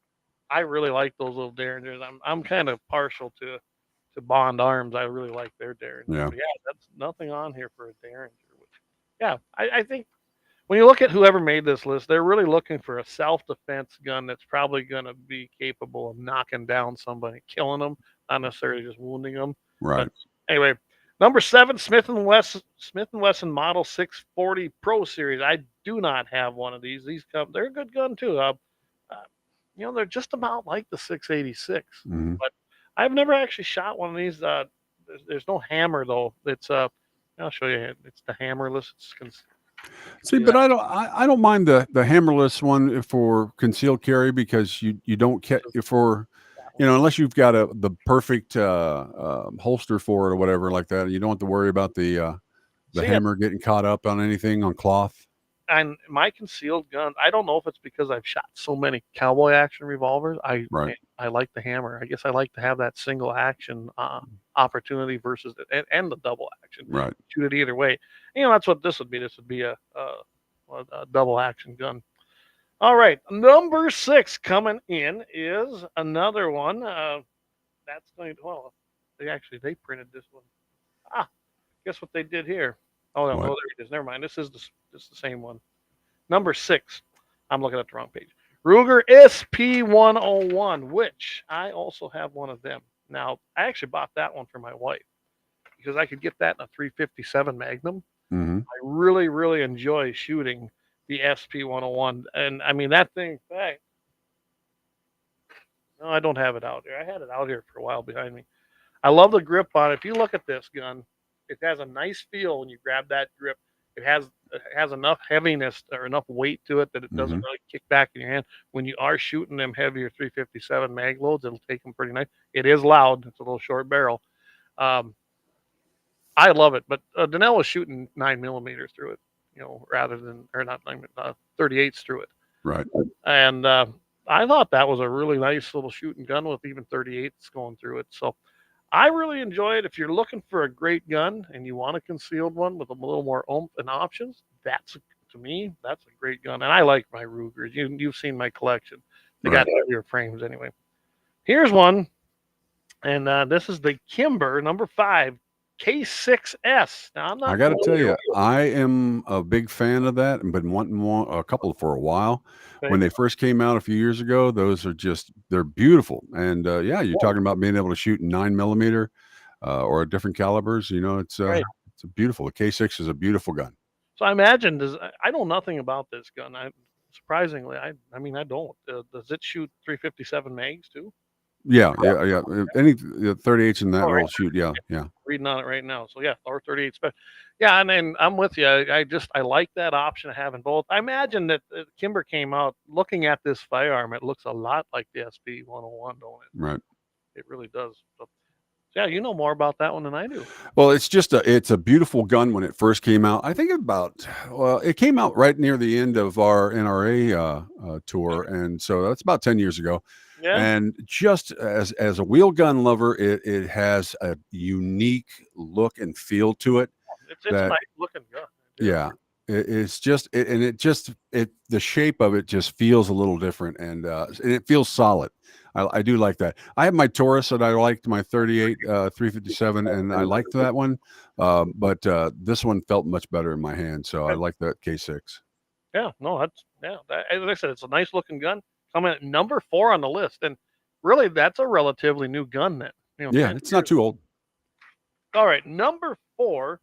I really like those little Derringers. I'm kind of partial to Bond Arms. I really like their Derringer. Yeah. But yeah, that's nothing on here for a Derringer. Which, yeah, I think when you look at whoever made this list, they're really looking for a self-defense gun that's probably going to be capable of knocking down somebody, killing them, not necessarily just wounding them. But Right. anyway, number 7, Smith and Wesson Model 640 Pro Series. I do not have one of these. They're a good gun too. Uh, they're just about like the 686, Mhm. but I've never actually shot one of these. There's no hammer though. I'll show you. It's the hammerless. See, but I don't mind the hammerless one for concealed carry because you don't get for unless you've got the perfect holster for it or whatever like that, you don't have to worry about the See, hammer getting caught up on anything on cloth. and my concealed gun, I don't know if it's because I've shot so many cowboy action revolvers. Right. I like the hammer. I guess I like to have that single action opportunity versus and the double action. Right. Shoot it either way. That's what this would be. This would be a double action gun. All right, number 6 coming in is another one. That's going to they printed this one. Guess what they did here? Oh no, What? there it is. Never mind. This is the same one. Number 6. I'm looking at the wrong page. Ruger SP101, which I also have one of them. Now, I actually bought that one for my wife because I could get that in a 357 Magnum. Mhm. I really, really enjoy shooting the SP101, and I mean that thing. Hey, no, I don't have it out here. I had it out here for a while behind me. I love the grip on it. If you look at this gun, it has a nice feel when you grab that grip. It has enough heaviness or enough weight to it that it doesn't Mhm. really kick back in your hand. When you are shooting them heavier 357 mag loads, it'll take them pretty nice. It is loud. It's a little short barrel. Um, I love it, but Donnell was shooting 9 millimeters through it, rather than or not 38s through it, Right. and I thought that was a really nice little shooting gun with even 38s going through it. So I really enjoy it. If you're looking for a great gun and you want a concealed one with a little more oomph and options, to me, that's a great gun. And I like my Rugers. You've seen my collection. They got Right. heavier frames anyway. Here's one, and this is the Kimber number 5 K6S. Now I'm I not got to tell familiar you, with I am a big fan of that and been wanting a couple for a while. When it. they first came out a few years ago, those are they're beautiful. And yeah, you're talking about being able to shoot 9 millimeter or different calibers. Right. It's a beautiful. The K6 is a beautiful gun. So I imagine I know nothing about this gun. Surprisingly, I mean I don't. Does it shoot 357 mags too? Yeah, yeah, yeah. Any 38s in that All right. will shoot. Yeah, yeah. Reading on it right now. So yeah, R38 special. Yeah, and then I'm with you. I like that option of having both. I imagine that Kimber came out looking at this firearm. It looks a lot like the SP101, don't it? Right. It really does. So, yeah, you know more about that one than I do. Well, it's a beautiful gun when it first came out. I think it came out right near the end of our NRA tour, and so that's about 10 years ago. Yeah. And just as a wheel gun lover, it has a unique look and feel to it. It's a That nice looking gun. yeah, it's just the shape of it just feels a little different, and it feels solid. I do like that. I have my Taurus that I liked, my 38 357, and I liked that one, but this one felt much better in my hand, so I like that K6. Yeah, no, as I said, it's a nice looking gun. Coming at number 4 on the list, and really, that's a relatively new gun. Then, Yeah, 10 it's not years. too old. All right, number 4.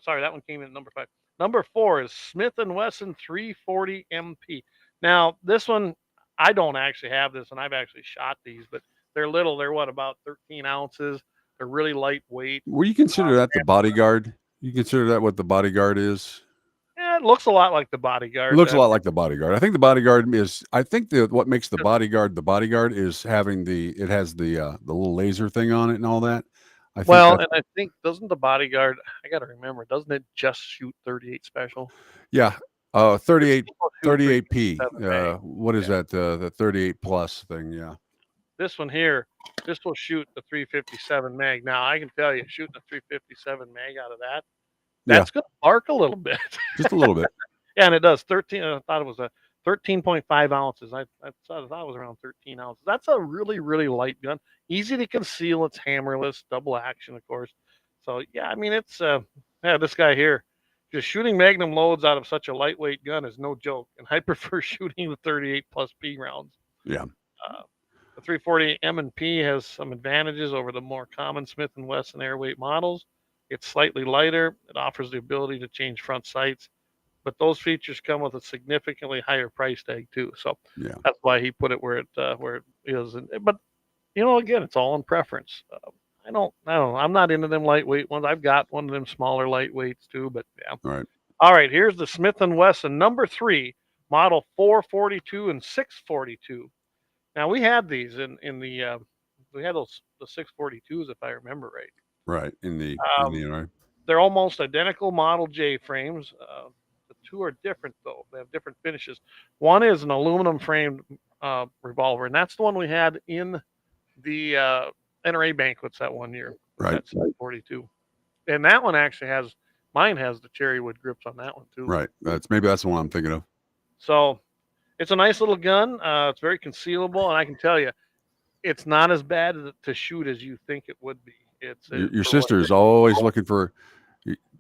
Sorry, that one came in at number 5. Number 4 is Smith and Wesson 340 MP. Now, this one I don't actually have this, and I've actually shot these, but they're little. They're about 13 ounces. They're really lightweight. Well, you consider that the bodyguard? You consider that what the bodyguard is? Yeah, it looks a lot like the It bodyguard. looks a lot like the bodyguard. I think the bodyguard is. I think what makes the bodyguard is having it has the little laser thing on it and all that. I think Well, and I think doesn't the bodyguard? I got to remember, doesn't it just shoot 38 special? yeah, 38, Shoot 38P. 357 mag. What is that? The 38 plus thing. Yeah. This one here, this will shoot the 357 mag. Now I can tell you, shooting a 357 mag out of that, Yeah. that's going to bark a little bit. Just a little bit. Yeah, and it does. 13. I thought it was a 13.5 ounces. I thought it was around 13 ounces. That's a really, really light gun. Easy to conceal. It's hammerless, double action, of course. So yeah, I mean it's yeah, this guy here, just shooting magnum loads out of such a lightweight gun is no joke. And I prefer shooting the 38 plus P rounds. Yeah. The 340 M&P has some advantages over the more common Smith & Wesson airweight models. It's slightly lighter. It offers the ability to change front sights, but those features come with a significantly higher price tag too. So Yeah. that's why he put it where it is. But you know, again, it's all in preference. I don't know. I'm not into them lightweight ones. I've got one of them smaller lightweights too. But yeah. Right. All right. Here's the Smith & Wesson number 3 model 442 and 642. Now we had these in the we had those the 642s if I remember right. Right. In the They're almost identical Model J frames. The two are different though. They have different finishes. One is an aluminum framed revolver, and that's the one we had in the NRA banquets that one year. Right. That's 642, and that one actually has mine has the cherry wood grips on that one too. Right. Maybe that's the one I'm thinking of. So it's a nice little gun. It's very concealable, and I can tell you, it's not as bad to shoot as you think it would be. Your sister is always looking for.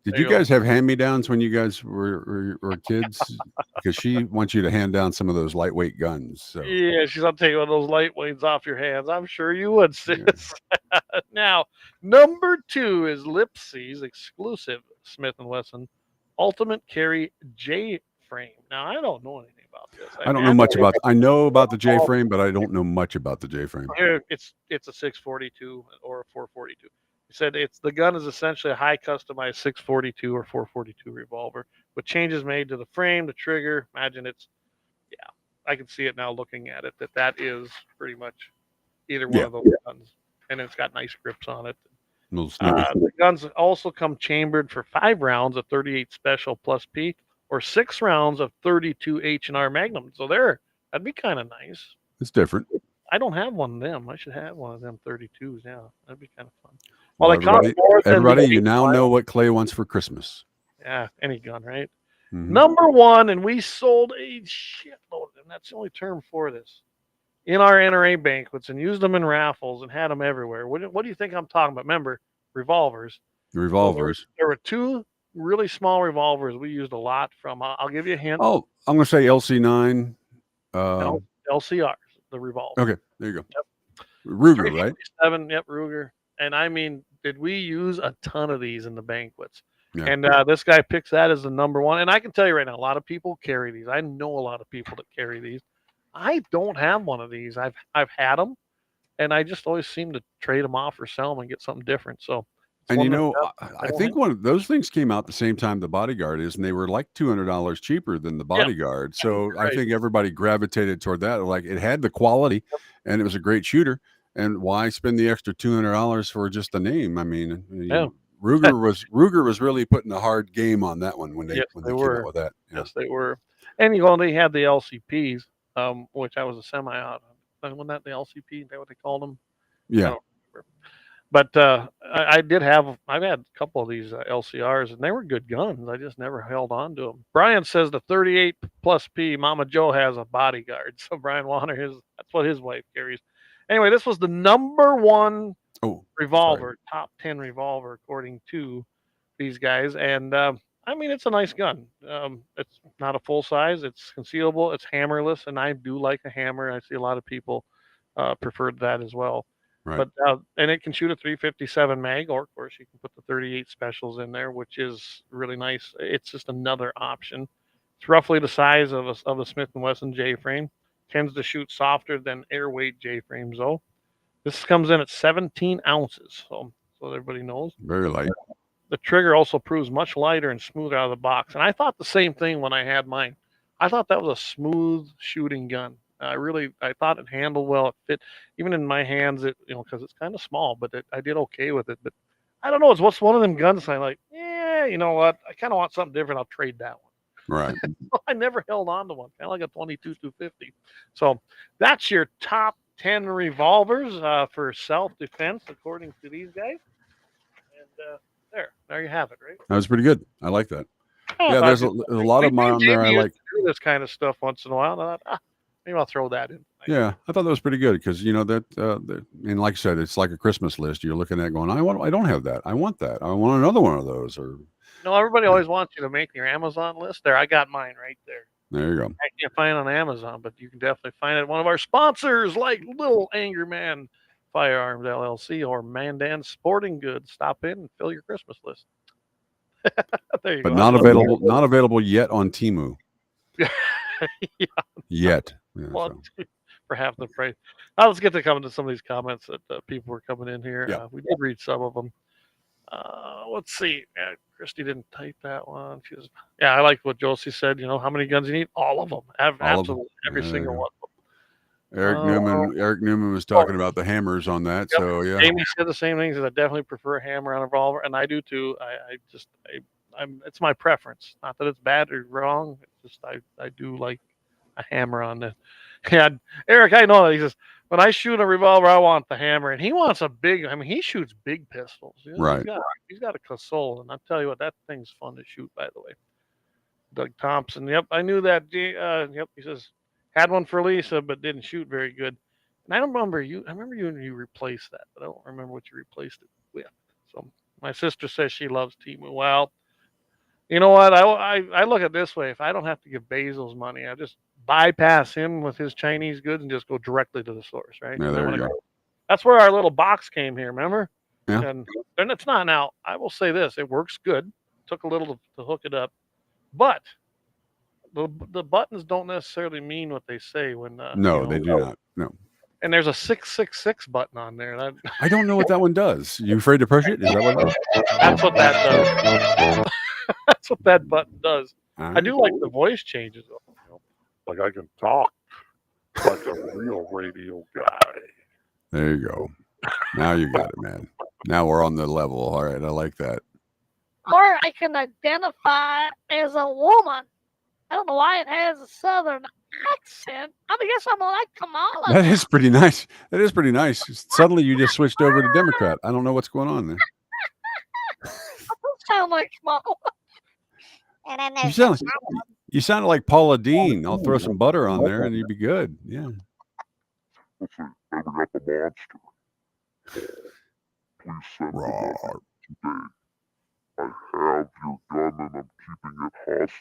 Did you guys have hand-me-downs when you guys were kids? Because she wants you to hand down some of those lightweight guns. So. Yeah, I'll take one of those lightweights off your hands. I'm sure you would, sis. Yeah. Now, number 2 is Lipsy's exclusive Smith & Wesson Ultimate Carry J frame. Now, I don't know anything about this. I don't know much about. I know about the J frame, but I don't know much about the J frame. Here, it's a 642 or a 442. He said the gun is essentially a high customized 642 or 442 revolver with changes made to the frame, the trigger. Imagine I can see it now looking at it that is pretty much either one of those guns, and it's got nice grips on it. The guns also come chambered for 5 rounds of 38 Special Plus P or 6 rounds of 32 H&R Magnum. So that'd be kind of nice. It's different. I don't have one of them. I should have one of them 32s. Yeah, that'd be kind of fun. Well, everybody, you now know what Clay wants for Christmas. Yeah, any gun, right? Mm-hmm. Number 1, and we sold a shitload of them. That's the only term for this. In our NRA banquets and used them in raffles and had them everywhere. What do you think I'm talking about? Remember, revolvers. Revolvers. So there were 2 really small revolvers we used a lot from. I'll give you a hint. Oh, I'm going to say LC9. LCRs, the revolver. Okay, there you go. Yep. Ruger, right? Yep, Ruger. And I mean, did we use a ton of these in the banquets? Yeah. And this guy picks that as the number 1. And I can tell you right now, a lot of people carry these. I know a lot of people that carry these. I don't have one of these. I've had them, and I just always seem to trade them off or sell them and get something different. So, and you know, I think one of those things came out the same time the Bodyguard is, and they were like $200 cheaper than the Bodyguard. Yeah. So I think everybody gravitated toward that. Like it had the quality, and it was a great shooter. And why spend the extra $200 for just the name? I mean, Ruger was really putting a hard game on that one when they came out with that. Yeah. Yes, they were. And they had the LCPs. Which I was a semi out of. Wasn't that the LCP? Is that what they called them? Yeah. But I've had a couple of these LCRs, and they were good guns. I just never held on to them. Brian says the 38 plus P, Mama Joe has a Bodyguard. So Brian Warner, that's what his wife carries. Anyway, this was the number 1 revolver, top 10 revolver, according to these guys. And I mean, it's a nice gun. It's not a full size. It's concealable. It's hammerless, and I do like a hammer. I see a lot of people preferred that as well. Right. But and it can shoot a 357 mag, or of course you can put the 38 specials in there, which is really nice. It's just another option. It's roughly the size of a Smith & Wesson J frame. Tends to shoot softer than airweight J frames though. This comes in at 17 ounces, so everybody knows. Very light. The trigger also proves much lighter and smoother out of the box. And I thought the same thing when I had mine. I thought that was a smooth shooting gun. I thought it handled well. It fit even in my hands. Because it's kind of small, but I did okay with it. But I don't know. It's one of them guns. I'm like, yeah, you know what? I kind of want something different. I'll trade that one. Right. I never held on to one, kind of like a 22 250. So that's your top 10 revolvers for self-defense, according to these guys. And there you have it, right? That was pretty good. I like that. Oh, Yeah, there's a lot of them on there. I like. Do this kind of stuff once in a while. And I thought, maybe I'll throw that in. Yeah, I thought that was pretty good because and like I said, it's like a Christmas list. You're looking at going, I don't have that. I want that. I want another one of those. Or no, everybody always wants you to make your Amazon list. There, I got mine right there. There you go. I can't find it on Amazon, but you can definitely find it at one of our sponsors, like Little Angry Man Firearms LLC or Mandan Sporting Goods. Stop in and fill your Christmas list. There you but go. not available yet on Temu. Yeah. Yet. Yeah, well, for half the price. Now let's get to coming to some of these comments that people were coming in here. Yeah. We did read some of them. Let's see. Christy didn't type that one. She was, I like what Josie said. You know, how many guns you need? All of them. Absolutely every single one of them. Eric Newman was talking about the hammers on that. Yep. So yeah. Jamie said the same thing. He said, I definitely prefer a hammer on a revolver, and I do too. It's my preference. Not that it's bad or wrong. It's just I do like a hammer on it. And Eric, I know that. He says, when I shoot a revolver, I want the hammer, and he wants a big. I mean, he shoots big pistols. You know, right. He's got a Casole, and I'll tell you what, that thing's fun to shoot. By the way, Doug Thompson. Yep, I knew that. Yep, he says had one for Lisa, but didn't shoot very good. And I don't remember you. I remember you replaced that, but I don't remember what you replaced it with. So my sister says she loves Temu. Well, you know what? I look at it this way. If I don't have to give Basil's money, I just bypass him with his Chinese goods and just go directly to the source, right? Yeah, there you go. That's where our little box came here, remember? Yeah. And it's not now. I will say this. It works good. Took a little to hook it up. But the buttons don't necessarily mean what they say when no, they do not. No. And there's a 666 button on there. I don't know what that one does. You afraid to push it? Is that what it does? That's what that does. That's what that button does. Right. I do like the voice changes though. Like I can talk like a real radio guy. There you go. Now you got it, man. Now we're on the level. All right, I like that. Or I can identify as a woman. I don't know why it has a southern accent. I guess I'm like Kamala. That is pretty nice. That is pretty nice. Suddenly you just switched over to Democrat. I don't know what's going on there. I don't sound like Kamala. And then there's You sounded like Paula Dean. I'll throw some butter on there and you'd be good. Yeah. Listen, I got the monster. Please send the monster today. I have your gun and I'm keeping it hostage.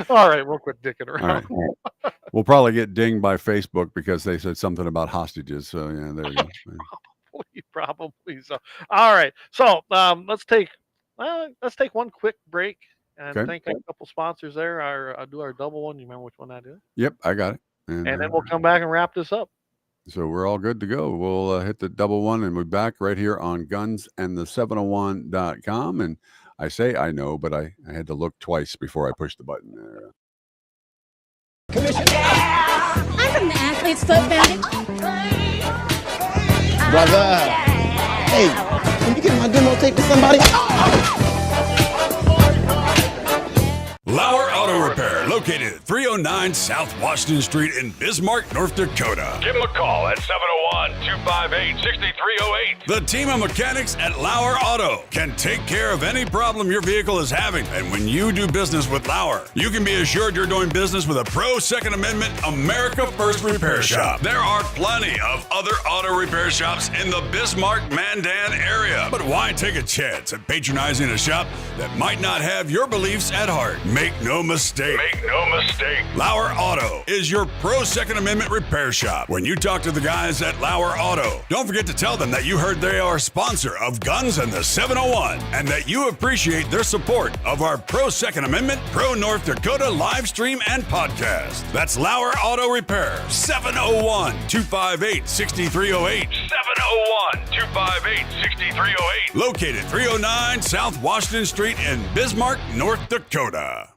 All right, we'll quit dicking around. Right. We'll probably get dinged by Facebook because they said something about hostages. So yeah, there you go. Probably so. All right, so let's take one quick break and thank a couple sponsors there. I'll do our double one. You remember which one that is? Yep, I got it. And then we'll come back and wrap this up. So we're all good to go. We'll hit the double one and we're back right here on gunsandthe701.com. And I say I know, but I had to look twice before I pushed the button there. I'm from the Athlete's Foot Foundation. Brother. Hey, can you get my demo tape to somebody? LAUER Auto Repair, located at 309 South Washington Street in Bismarck, North Dakota. Give them a call at 701-258-6308. The team of mechanics at LAUER Auto can take care of any problem your vehicle is having. And when you do business with LAUER, you can be assured you're doing business with a pro Second Amendment America First repair shop. There are plenty of other auto repair shops in the Bismarck-Mandan area. But why take a chance at patronizing a shop that might not have your beliefs at heart? Make no mistake. LAUER Auto is your pro Second Amendment repair shop. When you talk to the guys at LAUER Auto, don't forget to tell them that you heard they are a sponsor of Guns and the 701 and that you appreciate their support of our pro Second Amendment, pro North Dakota live stream and podcast. That's LAUER Auto Repair, 701-258-6308. 701-258-6308. Located 309 South Washington Street in Bismarck, North Dakota.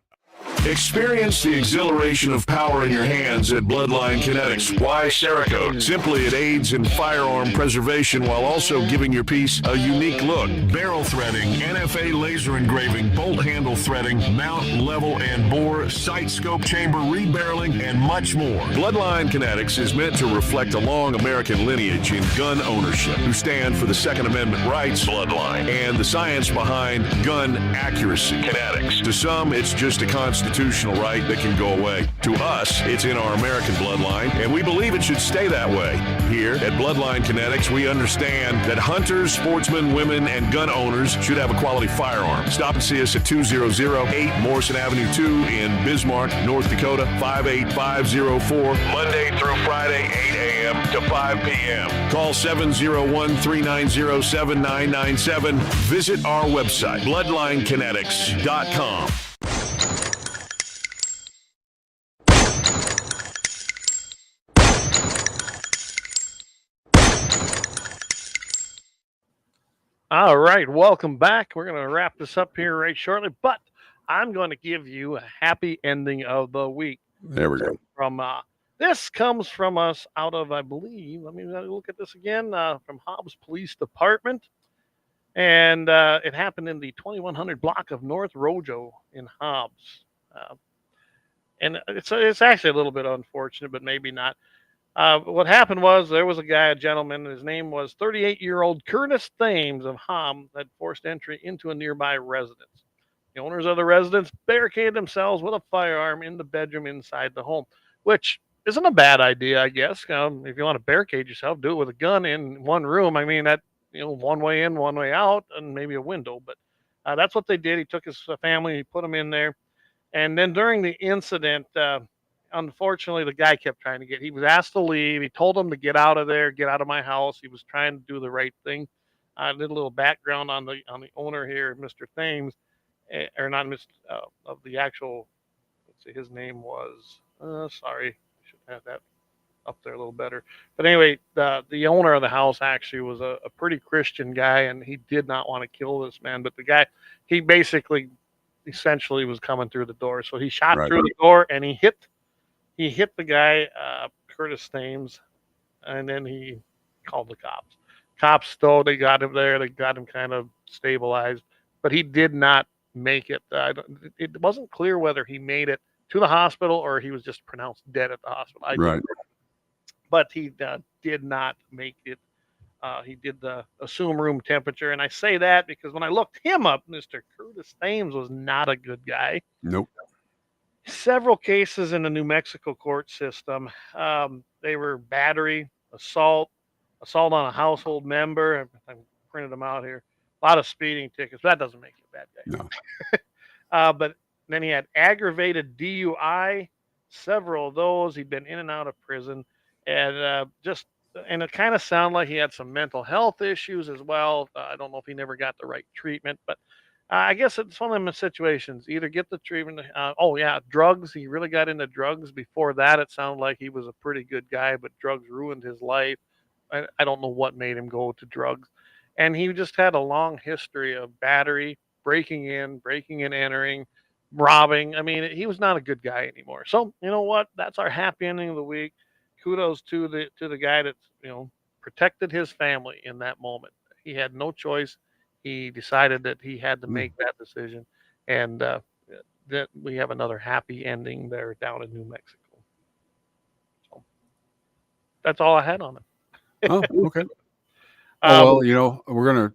Experience the exhilaration of power in your hands at Bloodline Kinetics. Why Cerakote? Simply, it aids in firearm preservation while also giving your piece a unique look. Barrel threading, NFA laser engraving, bolt handle threading, mount, level, and bore, sight scope chamber, rebarreling, and much more. Bloodline Kinetics is meant to reflect a long American lineage in gun ownership, who stand for the Second Amendment rights, Bloodline, and the science behind gun accuracy. Kinetics. To some, it's just a constitutional right that can go away. To us, it's in our American bloodline, and we believe it should stay that way. Here at Bloodline Kinetics, we understand that hunters, sportsmen, women, and gun owners should have a quality firearm. Stop and see us at 2008 Morrison Avenue 2 in Bismarck, North Dakota, 58504, Monday through Friday, 8 a.m. to 5 p.m. Call 701-390-7997. Visit our website, bloodlinekinetics.com. All right, welcome back. We're going to wrap this up here right shortly, but I'm going to give you a happy ending of the week. There we go. From this comes from us out of, I believe, let me look at this again, from Hobbs Police Department. And it happened in the 2100 block of North Rojo in Hobbs. And it's actually a little bit unfortunate, but maybe not. What happened was there was a gentleman, his name was 38-year-old Curtis Thames of Hobbs, that forced entry into a nearby residence. The owners of the residence barricaded themselves with a firearm in the bedroom inside the home, which isn't a bad idea, I guess. If you want to barricade yourself, do it with a gun in one room. I mean, that, one way in, one way out, and maybe a window. But that's what they did. He took his family, he put them in there. And then during the incident, unfortunately, the guy kept trying to he was asked to leave. He told him to get out of there, get out of my house. He was trying to do the right thing. I did a little background on the owner here, Mr. Thames, or not Mr. Of the actual, let's see, his name was, sorry, I should have that up there a little better. But anyway, the owner of the house actually was a pretty Christian guy, and he did not want to kill this man. But the guy, he basically, essentially was coming through the door. So he shot through the door, and he hit the guy, Curtis Thames, and then he called the cops. Cops, though, they got him there. They got him kind of stabilized, but he did not make it. It wasn't clear whether he made it to the hospital or he was just pronounced dead at the hospital. But he did not make it. He did the assume room temperature, and I say that because when I looked him up, Mr. Curtis Thames was not a good guy. Nope. Several cases in the New Mexico court system. They were battery, assault on a household member. I printed them out here. A lot of speeding tickets. That doesn't make you a bad guy. No. But then he had aggravated DUI. Several of those. He'd been in and out of prison, and it kind of sounded like he had some mental health issues as well. I don't know if he never got the right treatment, but I guess it's one of them situations. Either get the treatment. Drugs. He really got into drugs. Before that, it sounded like he was a pretty good guy, but drugs ruined his life. I don't know what made him go to drugs. And he just had a long history of battery, breaking in, entering, robbing. I mean, he was not a good guy anymore. So, you know what? That's our happy ending of the week. Kudos to the guy that, protected his family in that moment. He had no choice. He decided that he had to make that decision, and that we have another happy ending there down in New Mexico. So that's all I had on it. Oh, okay. Well, we're gonna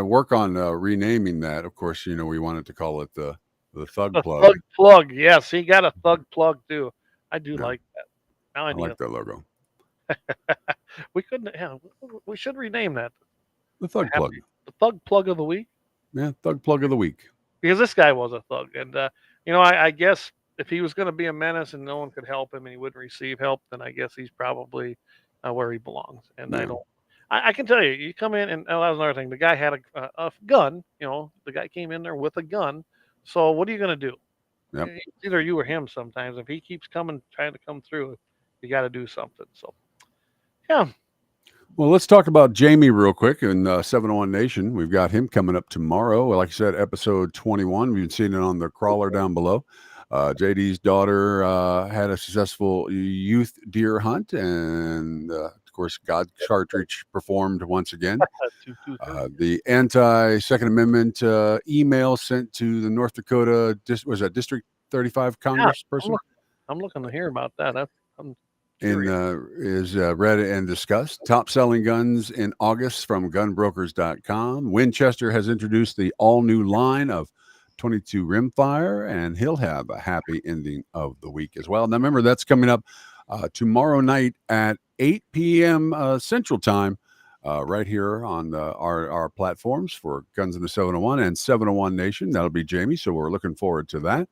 work on renaming that. Of course, we wanted to call it the Thug Plug. Thug Plug, yes, he got a Thug Plug too. I do like that. Now I like that logo. We couldn't. Yeah, we should rename that The Thug Plug. The Thug Plug of the week. Yeah, Thug Plug of the week. Because this guy was a thug, and I guess if he was going to be a menace and no one could help him and he wouldn't receive help, then I guess he's probably where he belongs. And I can tell you, you come in, and that was another thing. The guy had a gun. The guy came in there with a gun. So what are you going to do? Yep. It's either you or him. Sometimes, if he keeps trying to come through, you got to do something. So, yeah. Well, let's talk about Jamie real quick in 701 Nation. We've got him coming up tomorrow. Like I said, episode 21. We've seen it on the crawler down below. JD's daughter had a successful youth deer hunt, and of course, God Cartridge performed once again. The anti-Second Amendment email sent to the North Dakota was that District 35 Congressperson. I'm looking to hear about that. I'm is read and discussed. Top selling guns in August from gunbrokers.com. Winchester has introduced the all new line of 22 rimfire, and he'll have a happy ending of the week as well. Now, remember, that's coming up tomorrow night at 8 p.m. Central Time, right here on our platforms for Guns in the 701 and 701 Nation. That'll be Jamie, so we're looking forward to that.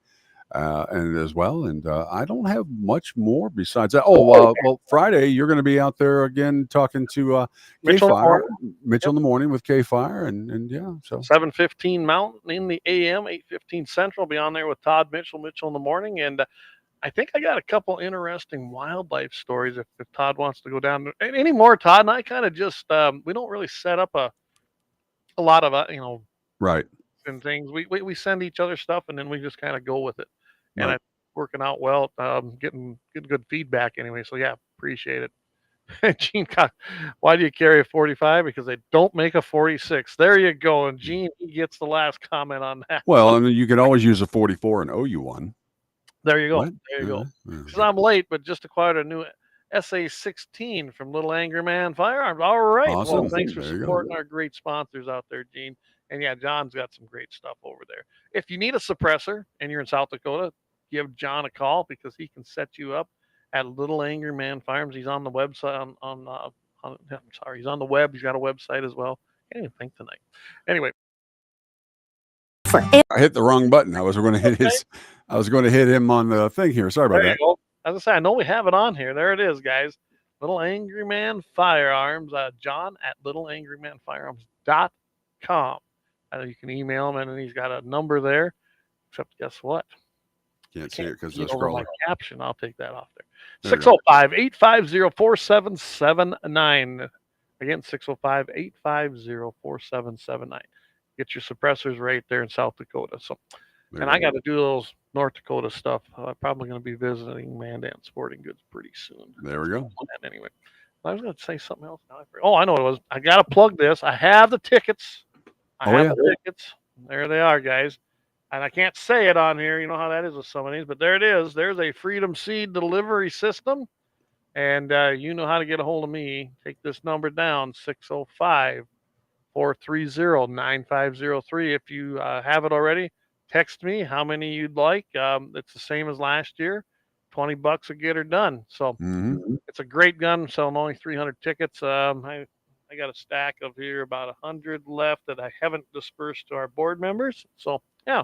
And as well, and I don't have much more besides that. Well, Friday you're going to be out there again talking to K-Fire, Mitchell in the morning with K-Fire, and yeah, so 7:15 Mountain in the AM, 8:15 Central. Be on there with Todd Mitchell in the morning, and I think I got a couple interesting wildlife stories. If Todd wants to go down any more, Todd and I kind of just we don't really set up a lot of right and things. We send each other stuff, and then we just kind of go with it. And Right. it's working out well, getting good feedback anyway. So yeah, appreciate it. Gene, why do you carry a 45? Because they don't make a 46. There you go. And Gene, he gets the last comment on that. well, I mean, you can always use a 44 and owe you one. There you go. What? There you go. Because I'm late, but just acquired a new SA-16 from Little Angry Man Firearms. All right. Awesome. Well, thanks for There you go. supporting our great sponsors out there, Gene. And yeah, John's got some great stuff over there. If you need a suppressor and you're in South Dakota, give John a call because he can set you up at Little Angry Man Firearms. He's on the website I'm sorry, he's on the web. He's got a website as well. Can't even think tonight. Anyway. I hit the wrong button. I was going to hit him on the thing here. Sorry about There that. you go. As I say, I know we have it on here. There it is, guys. Little Angry Man Firearms. John at littleangrymanfirearms.com. You can email him, and then he's got a number there. Except, guess what? Can't see it because the Over my scroller. caption. I'll take that off there. There you go. 605-850-4779. Again, 605-850-4779. Get your suppressors right there in South Dakota. So, and I got to do those North Dakota stuff. I'm probably going to be visiting Mandan Sporting Goods pretty soon. There we go. Anyway, I was going to say something else. Now I know what it was. I got to plug this. I have the tickets. I have the tickets. There they are, guys. And I can't say it on here. You know how that is with some of these, but there it is. There's a Freedom Seed delivery system. And you know how to get a hold of me. Take this number down, 605-430-9503. If you have it already, text me how many you'd like. It's the same as last year. $20 a get her done. So it's a great gun. Selling only 300 tickets. I got a stack of here, about 100 left that I haven't dispersed to our board members. So yeah,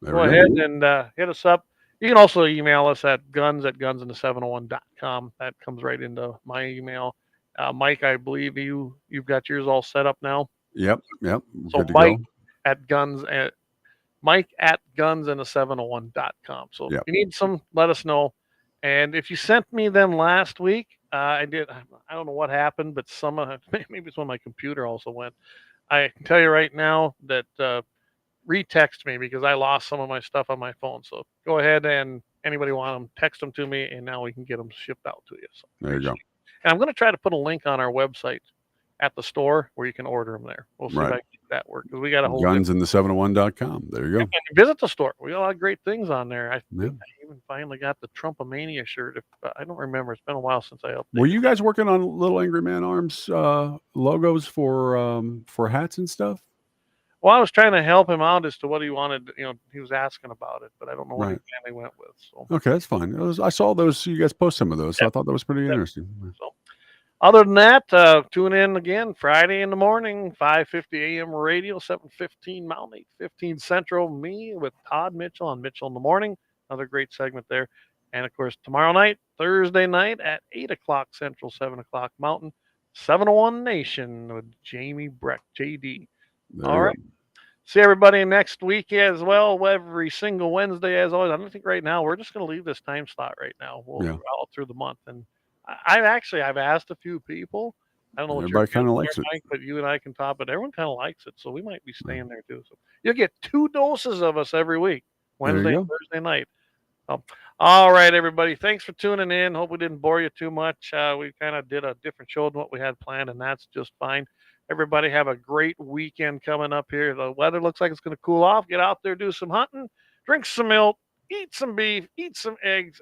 go ahead and hit us up. You can also email us at guns@gunsinthe701.com. That comes right into my email. Mike, I believe you've got yours all set up now. Yep. So Good to Mike go. at gunsinthe701.com. So if you need some, let us know. And if you sent me them last week, I did. I don't know what happened, but maybe it's when my computer also went. I can tell you right now that retext me because I lost some of my stuff on my phone. So go ahead and anybody want them, text them to me, and now we can get them shipped out to you. So There you go. and I'm going to try to put a link on our website at the store where you can order them there. We'll see if I can make that work because we got a whole Gunsinthe701.com. There you go. and visit the store. We got a lot of great things on there. I even finally got the Trumpomania shirt. I don't remember. It's been a while since I updated. Were you guys working on Little Angry Man Arms logos for hats and stuff? Well, I was trying to help him out as to what he wanted. He was asking about it, but I don't know what Right. he went with. So Okay, that's fine. I saw those. You guys post some of those. So I thought that was pretty interesting. So, other than that, tune in again Friday in the morning, 5:50 a.m. radio, 7:15 Mountain, 8:15 Central. Me with Todd Mitchell on Mitchell in the Morning. Another great segment there. And of course, tomorrow night, Thursday night at 8 o'clock Central, 7 o'clock Mountain, 701 Nation with Jamie Breck, JD. All right. See everybody next week as well, every single Wednesday as always. I don't think right now we're just going to leave this time slot right now. We'll all through the month. And I've asked a few people. I don't know what Everybody kind of likes it. Mike, but you and I can top it. Everyone kind of likes it, so we might be staying there too. So you'll get 2 doses of us every week, Wednesday and Thursday night. All right, everybody. Thanks for tuning in. Hope we didn't bore you too much. We kind of did a different show than what we had planned, and that's just fine. Everybody have a great weekend coming up here. The weather looks like it's going to cool off. Get out there, do some hunting, drink some milk, eat some beef, eat some eggs.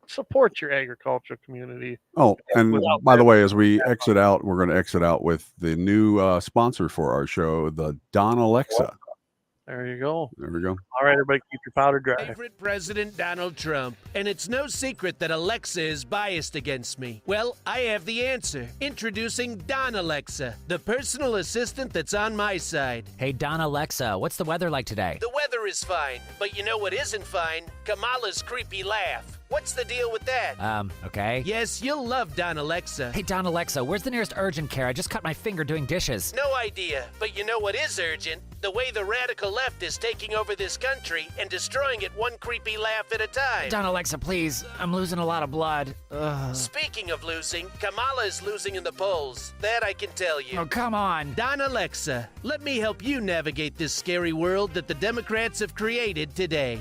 Support your agricultural community. Oh, and Without by the them, way, as we exit out, we're going to exit out with the new sponsor for our show, the Don Alexa. there you go. There we go. All right, everybody, keep your powder dry. Favorite President Donald Trump. And it's no secret that Alexa is biased against me. Well, I have the answer. Introducing Don Alexa, the personal assistant that's on my side. Hey, Don Alexa, what's the weather like today? The weather is fine, but you know what isn't fine? Kamala's creepy laugh. What's the deal with that? Okay. Yes, you'll love Don Alexa. Hey, Don Alexa, where's the nearest urgent care? I just cut my finger doing dishes. No idea, but you know what is urgent? The way the radical left is taking over this country and destroying it one creepy laugh at a time. Don Alexa, please. I'm losing a lot of blood. Ugh. Speaking of losing, Kamala is losing in the polls. That I can tell you. Oh, come on. Don Alexa, let me help you navigate this scary world that the Democrats have created today.